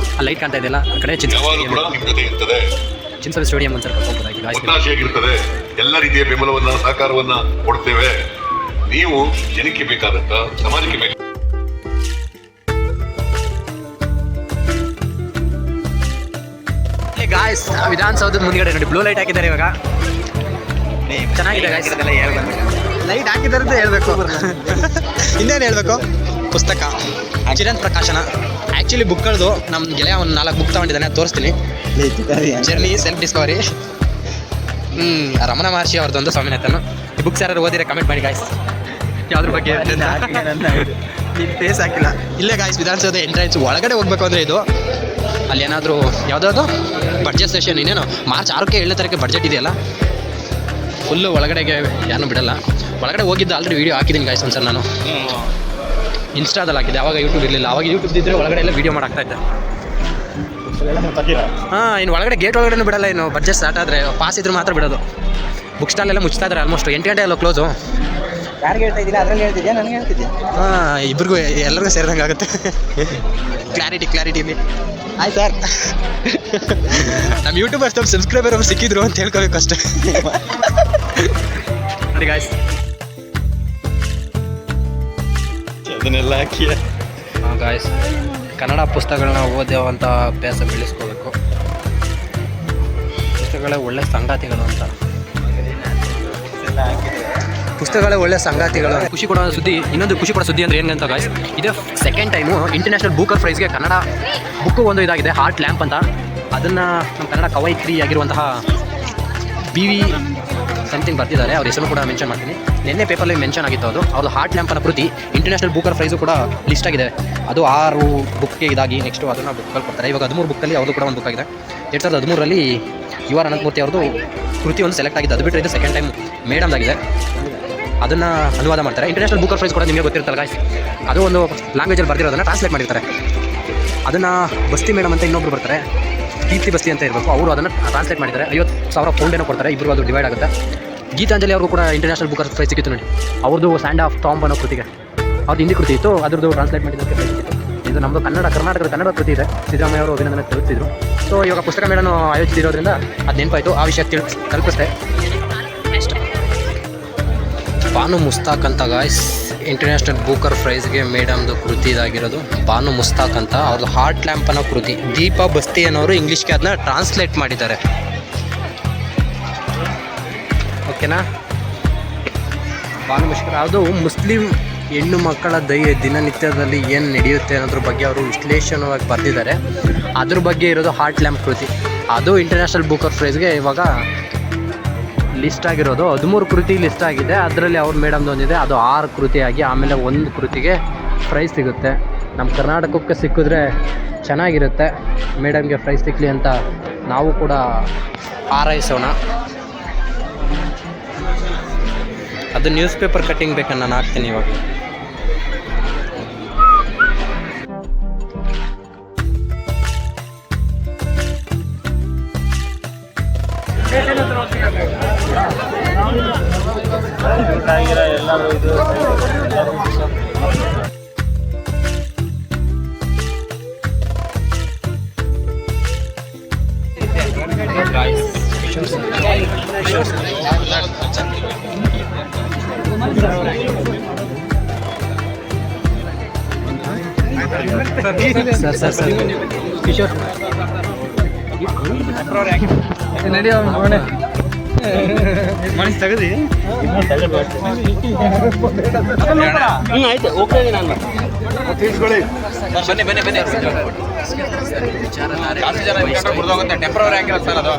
Speaker 1: ಲೈಟ್ ಕಾಣ್ತಾ ಇದೆಯಲ್ಲ, ಆ ಕಡೆ
Speaker 3: ಯಾವಾಗಲೂ ಕೂಡ ನಿಮ್ಮ ಜೊತೆ ಇರ್ತದೆ.
Speaker 1: ಚಿನ್ಸಲ ಸ್ಟೇಡಿಯಂ ಒಂದ್ಸಲ ಕರ್ಕೊಂಡ್ಬೋದಾಗಿ
Speaker 3: ಒತ್ತಾಶೆಯಾಗಿರ್ತದೆ. ಎಲ್ಲ ರೀತಿಯ ಬೆಂಬಲವನ್ನ, ಸಹಕಾರವನ್ನ ಕೊಡ್ತೇವೆ. ನೀವು ಜನಕ್ಕೆ ಬೇಕಾದಂತ, ಸಮಾಜಕ್ಕೆ ಬೇಕಾದ
Speaker 1: ಗಾಯ್ಸ್ ವಿಧಾನಸೌಧದ ಮುಂದ್ಗಡೆ ನೋಡಿ ಬ್ಲೂ ಲೈಟ್ ಹಾಕಿದ್ದಾರೆ. ಇವಾಗ ಚೆನ್ನಾಗಿದೆ ಗಾಯ್ಸ್.
Speaker 9: ಲೈಟ್ ಹಾಕಿದ್ದಾರೆ ಅಂತ ಹೇಳ್ಬೇಕು. ಇನ್ನೇನು ಹೇಳ್ಬೇಕು? ಪುಸ್ತಕ ಚಿರಂತ್ ಪ್ರಕಾಶನ ಆ್ಯಕ್ಚುಲಿ ಬುಕ್ಗಳದು ನಮ್ಮ ಗೆಳೆಯ ಒಂದು 4 ಬುಕ್ ತಗೊಂಡಿದ್ದಾನೆ, ತೋರಿಸ್ತೀನಿ. ಜರ್ನಿ, ಸೆಲ್ಫ್ ಡಿಸ್ಕವರಿ, ರಮಣ ಮಹರ್ಷಿ ಅವ್ರದ್ದೊಂದು ಸ್ವಾಮಿನಾಥನ್. ಈ ಬುಕ್ಸ್ ಯಾರು ಓದಿದ್ರೆ ಕಮೆಂಟ್ ಮಾಡಿ ಗಾಯ್ಸ್. ಯಾವ್ದ್ರ ಬಗ್ಗೆ ಫೇಸ್ ಹಾಕಿಲ್ಲ. ಇಲ್ಲೇ ಗಾಯ್ಸ್ ವಿಧಾನಸೌಧ ಎಂಟ್ರೆನ್ಸ್ ಒಳಗಡೆ ಹೋಗ್ಬೇಕು ಅಂದರೆ ಇದು ಅಲ್ಲಿ ಏನಾದರೂ ಯಾವುದಾದ್ರು ಬಡ್ಜೆಟ್ ಸೆಷನ್, ಇನ್ನೇನು ಮಾರ್ಚ್ 6ಕ್ಕೆ 7ನೇ ತಾರೀಕು ಬಡ್ಜೆಟ್ ಇದೆಯಲ್ಲ, ಫುಲ್ಲು ಒಳಗಡೆಗೆ ಯಾರೂ ಬಿಡಲ್ಲ. ಒಳಗಡೆ ಹೋಗಿದ್ದು ಆಲ್ರೆಡಿ ವೀಡಿಯೋ ಹಾಕಿದ್ದೀನಿ ಗಾಯ್ಸ್ ಒಂದ್ಸಲ. ನಾನು ಇನ್ಸ್ಟಾದಲ್ಲಿ ಹಾಕಿದ್ದೆ, ಆವಾಗ ಯೂಟ್ಯೂಬ್ ಇರಲಿಲ್ಲ. ಆವಾಗ ಯೂಟ್ಯೂಬ್ ಇದ್ದರೆ ಒಳಗಡೆ ಎಲ್ಲ ವೀಡಿಯೋ ಮಾಡಾಕ್ತಾ ಇದ್ದೆ. ಹಾಂ, ಇನ್ನು ಒಳಗಡೆ ಗೇಟ್ ಒಳಗಡೆ ಬಿಡಲ್ಲ. ಇನ್ನು ಬಡ್ಜೆಟ್ ಸ್ಟಾರ್ಟ್ ಆದರೆ ಪಾಸ್ ಇದ್ರೆ ಮಾತ್ರ ಬಿಡೋದು. ಬುಕ್ ಸ್ಟಾಲ್ ಎಲ್ಲ ಮುಚ್ತಾ ಇದ್ದಾರೆ ಆಲ್ಮೋಸ್ಟ್. 8 ಗಂಟೆ ಅಲ್ಲ ಕ್ಲೋಸು.
Speaker 10: ಯಾರಿಗೆ ಹೇಳ್ತಾ ಇದ್ದೀನಿ? ಅದ್ರಲ್ಲಿ ಹೇಳ್ತಿದ್ಯಾ, ನನಗೆ ಹೇಳ್ತಿದ್ಯಾ?
Speaker 9: ಹಾಂ, ಇಬ್ರಿಗೂ ಎಲ್ಲರಿಗೂ ಸೇರಿದಂಗೆ ಆಗುತ್ತೆ. ಕ್ಲಾರಿಟಿ ಆಯ್ತು ಸರ್. ನಮ್ಮ ಯೂಟ್ಯೂಬರ್ಸ್ ನಮ್ಮ ಸಬ್ಸ್ಕ್ರೈಬರ್ ಅವ್ರು ಸಿಕ್ಕಿದ್ರು ಅಂತ ಹೇಳ್ಕೋಬೇಕು ಅಷ್ಟೇ. ನೋಡಿ ಗಾಯ್ಸ್, ಅದನ್ನೆಲ್ಲ ಹಾಕಿ
Speaker 1: ಗಾಯ್ಸ್, ಕನ್ನಡ ಪುಸ್ತಕಗಳನ್ನ ಓದುವಂಥ ಅಭ್ಯಾಸ ಬೆಳೆಸ್ಕೋಬೇಕು. ಪುಸ್ತಕಗಳೇ ಒಳ್ಳೆ ಸಂಗಾತಿಗಳು ಅಂತ.
Speaker 9: ಪುಸ್ತಕಗಳೇ ಒಳ್ಳೆ ಸಂಗಾತಿಗಳು.
Speaker 1: ಖುಷಿ ಕೊಡೋ ಸುದ್ದಿ, ಇನ್ನೊಂದು ಖುಷಿ ಕೊಡೋ ಸುದ್ದಿ ಅಂದರೆ ಏನಂತ ಗಾಯ್ಸ್, ಇದೇ ಸೆಕೆಂಡ್ ಟೈಮು ಇಂಟರ್ನ್ಯಾಷನಲ್ ಬುಕರ್ ಪ್ರೈಸ್ಗೆ ಕನ್ನಡ ಬುಕ್ಕು ಒಂದು ಇದಾಗಿದೆ, ಹಾರ್ಟ್ ಲ್ಯಾಂಪ್ ಅಂತ. ಅದನ್ನು ನಮ್ಮ ಕನ್ನಡ ಕವಯಿತ್ರಿ ಆಗಿರುವಂತಹ BV ಸಮಥಿಂಗ್ ಬರ್ತಿದ್ದಾರೆ. ಅವ್ರ ಹೆಸರು ಕೂಡ ಮೆನ್ಷನ್ ಮಾಡ್ತೀನಿ. ನಿನ್ನೆ ಪೇಪರಲ್ಲಿ ಮೆನ್ಷನ್ ಆಗಿತ್ತು. ಅವ್ರದ್ದು ಹಾರ್ಟ್ ಲ್ಯಾಂಪ್ ಅನ್ನೋ ಕೃತಿ ಇಂಟರ್ನ್ಯಾಷನಲ್ ಬುಕರ್ ಪ್ರೈಸು ಕೂಡ ಲಿಸ್ಟ್ ಆಗಿದೆ. ಅದು 6 ಬುಕ್ಗೆ ಇದಾಗಿ ನೆಕ್ಸ್ಟು ಅದನ್ನು ಬುಕ್ಗಳು ಕೊಡ್ತಾರೆ. ಇವಾಗ 13 ಬುಕ್ಕಲ್ಲಿ ಅವ್ರದ್ದು ಕೂಡ ಒಂದು ಬುಕ್ ಆಗಿದೆ. 2013ರಲ್ಲಿ UR ಅನಂತಮೂರ್ತಿ ಅವ್ರದ್ದು ಕೃತಿ ಒಂದು ಸೆಲೆಕ್ಟ್ ಆಗಿದೆ. ಅದು ಬಿಟ್ಟರೆ ಇದು ಸೆಕೆಂಡ್ ಟೈಮ್ ಮೇಡಮ್ದಾಗಿದೆ. ಅದನ್ನು ಅನುವಾದ ಮಾಡ್ತಾರೆ. ಇಂಟರ್ನ್ಯಾಷನಲ್ ಬುಕರ್ ಪ್ರೈಸ್ ಕೂಡ ನಿಮಗೆ ಗೊತ್ತಿರ್ತಲ್ಲ ಗಾಯ್ಸ್, ಅದು ಒಂದು ಲ್ಯಾಂಗ್ವೇಜಲ್ಲಿ ಬರ್ದಿರೋದನ್ನು ಟ್ರಾನ್ಸ್ಲೇಟ್ ಮಾಡಿರ್ತಾರೆ. ಅದನ್ನು ಬಸ್ತಿ ಮೇಡಮ್ ಅಂತ ಇನ್ನೊಬ್ರು ಬರ್ತಾರೆ, ಕೀರ್ತಿ ಬಸ್ತಿ ಅಂತ ಇರಬೇಕು, ಅವರು ಅದನ್ನು ಟ್ರಾನ್ಸ್ಲೇಟ್ ಮಾಡಿದ್ದಾರೆ. 50,000 ಪೌಂಡೇನೋ ಕೊಡ್ತಾರೆ. ಇಬ್ಬರು ಅದು ಡಿವೈಡ್ ಆಗುತ್ತೆ. ಗೀತಾಂಜಲಿ ಅವ್ರಿಗೂ ಕೂಡ ಇಂಟರ್ನ್ಯಾಷನಲ್ ಬುಕರ್ ಪ್ರೈಸ್ ಸಿಕ್ಕಿತ್ತು ನೋಡಿ. ಅವ್ರದ್ದು ಸ್ಯಾಂಡ್ ಆಫ್ ಟಾಂಬ್ ಅನ್ನೋ ಕೃತಿಗೆ, ಅವ್ರದ್ದು ಹಿಂದಿ ಕೃತಿ ಇತ್ತು, ಅದ್ರದ್ದು ಟ್ರಾನ್ಸ್ಲೇಟ್ ಮಾಡಿದ್ದಕ್ಕೆ ಪ್ರೈಸ್ ಸಿಕ್ಕಿತ್ತು. ಇದು ನಮ್ಮದು ಕರ್ನಾಟಕದ ಕನ್ನಡ ಕೃತಿ ಇದೆ. ಸಿದ್ದರಾಮಯ್ಯ ಅವರು ಅಭಿನಂದನೆ ತಲುಪಿಸಿದ್ರು. ಸೊ ಇವಾಗ ಪುಸ್ತಕ ಮೇಳನ್ನು ಆಯೋಜಿಸಿರೋದ್ರಿಂದ ಅದು ನೆನಪಾಯಿತು. ಆ ವಿಷಯ ತಲುಪಿಸ್ತೆ. ಬಾನು ಮುಸ್ತಾಕ್ ಅಂತ ಗಾಯ್ಸ್, ಇಂಟರ್ನ್ಯಾಷನಲ್ ಬುಕರ್ ಪ್ರೈಸ್ಗೆ ಮೇಡಮ್ದು ಕೃತಿ ಇದಾಗಿರೋದು. ಬಾನು ಮುಸ್ತಾಕ್ ಅಂತ ಅವ್ರದ್ದು ಹಾರ್ಟ್ ಲ್ಯಾಂಪ್ ಅನ್ನೋ ಕೃತಿ. ದೀಪಾ ಬಸ್ತಿ ಅನ್ನೋರು ಇಂಗ್ಲೀಷ್ಗೆ ಅದನ್ನ ಟ್ರಾನ್ಸ್ಲೇಟ್ ಮಾಡಿದ್ದಾರೆ. ಓಕೆನಾ? ಬಾನು ಮುಷ್ಕರ ಅದು ಮುಸ್ಲಿಂ ಹೆಣ್ಣು ಮಕ್ಕಳ ದಿನನಿತ್ಯದಲ್ಲಿ ಏನು ನಡೆಯುತ್ತೆ ಅನ್ನೋದ್ರ ಬಗ್ಗೆ ಅವರು ವಿಶ್ಲೇಷಣವಾಗಿ ಬರೆದಿದ್ದಾರೆ. ಅದ್ರ ಬಗ್ಗೆ ಇರೋದು ಹಾರ್ಟ್ ಲ್ಯಾಂಪ್ ಕೃತಿ. ಅದು ಇಂಟರ್ನ್ಯಾಷನಲ್ ಬುಕರ್ ಪ್ರೈಸ್ಗೆ ಇವಾಗ ಲಿಸ್ಟ್ ಆಗಿರೋದು. 13 ಕೃತಿ ಲಿಸ್ಟ್ ಆಗಿದೆ. ಅದರಲ್ಲಿ ಅವ್ರ ಮೇಡಮ್ದು ಒಂದಿದೆ, ಅದು 6 ಕೃತಿಯಾಗಿ ಆಮೇಲೆ 1 ಕೃತಿಗೆ ಪ್ರೈಸ್ ಸಿಗುತ್ತೆ. ನಮ್ಮ ಕರ್ನಾಟಕಕ್ಕೆ ಸಿಕ್ಕಿದ್ರೆ ಚೆನ್ನಾಗಿರುತ್ತೆ. ಮೇಡಮ್ಗೆ ಪ್ರೈಸ್ ಸಿಕ್ಕಲಿ ಅಂತ ನಾವು ಕೂಡ ಹಾರೈಸೋಣ. ಅದು ನ್ಯೂಸ್ ಪೇಪರ್ ಕಟ್ಟಿಂಗ್ ಬೇಕನ್ನ ನಾನು ಹಾಕ್ತೀನಿ ಇವಾಗ. ಸರ್ ಕಿಶೋರ್ ನಡೆಯೋ ಮನಸ್ಸು ತೆಗೆದು ಆಯ್ತು. ಓಕೆ, ನಾನು ಬನ್ನಿ ಟೆಂಪ್ರವರಿ ಆಗಿರೋ ಸರ್ ಅದು.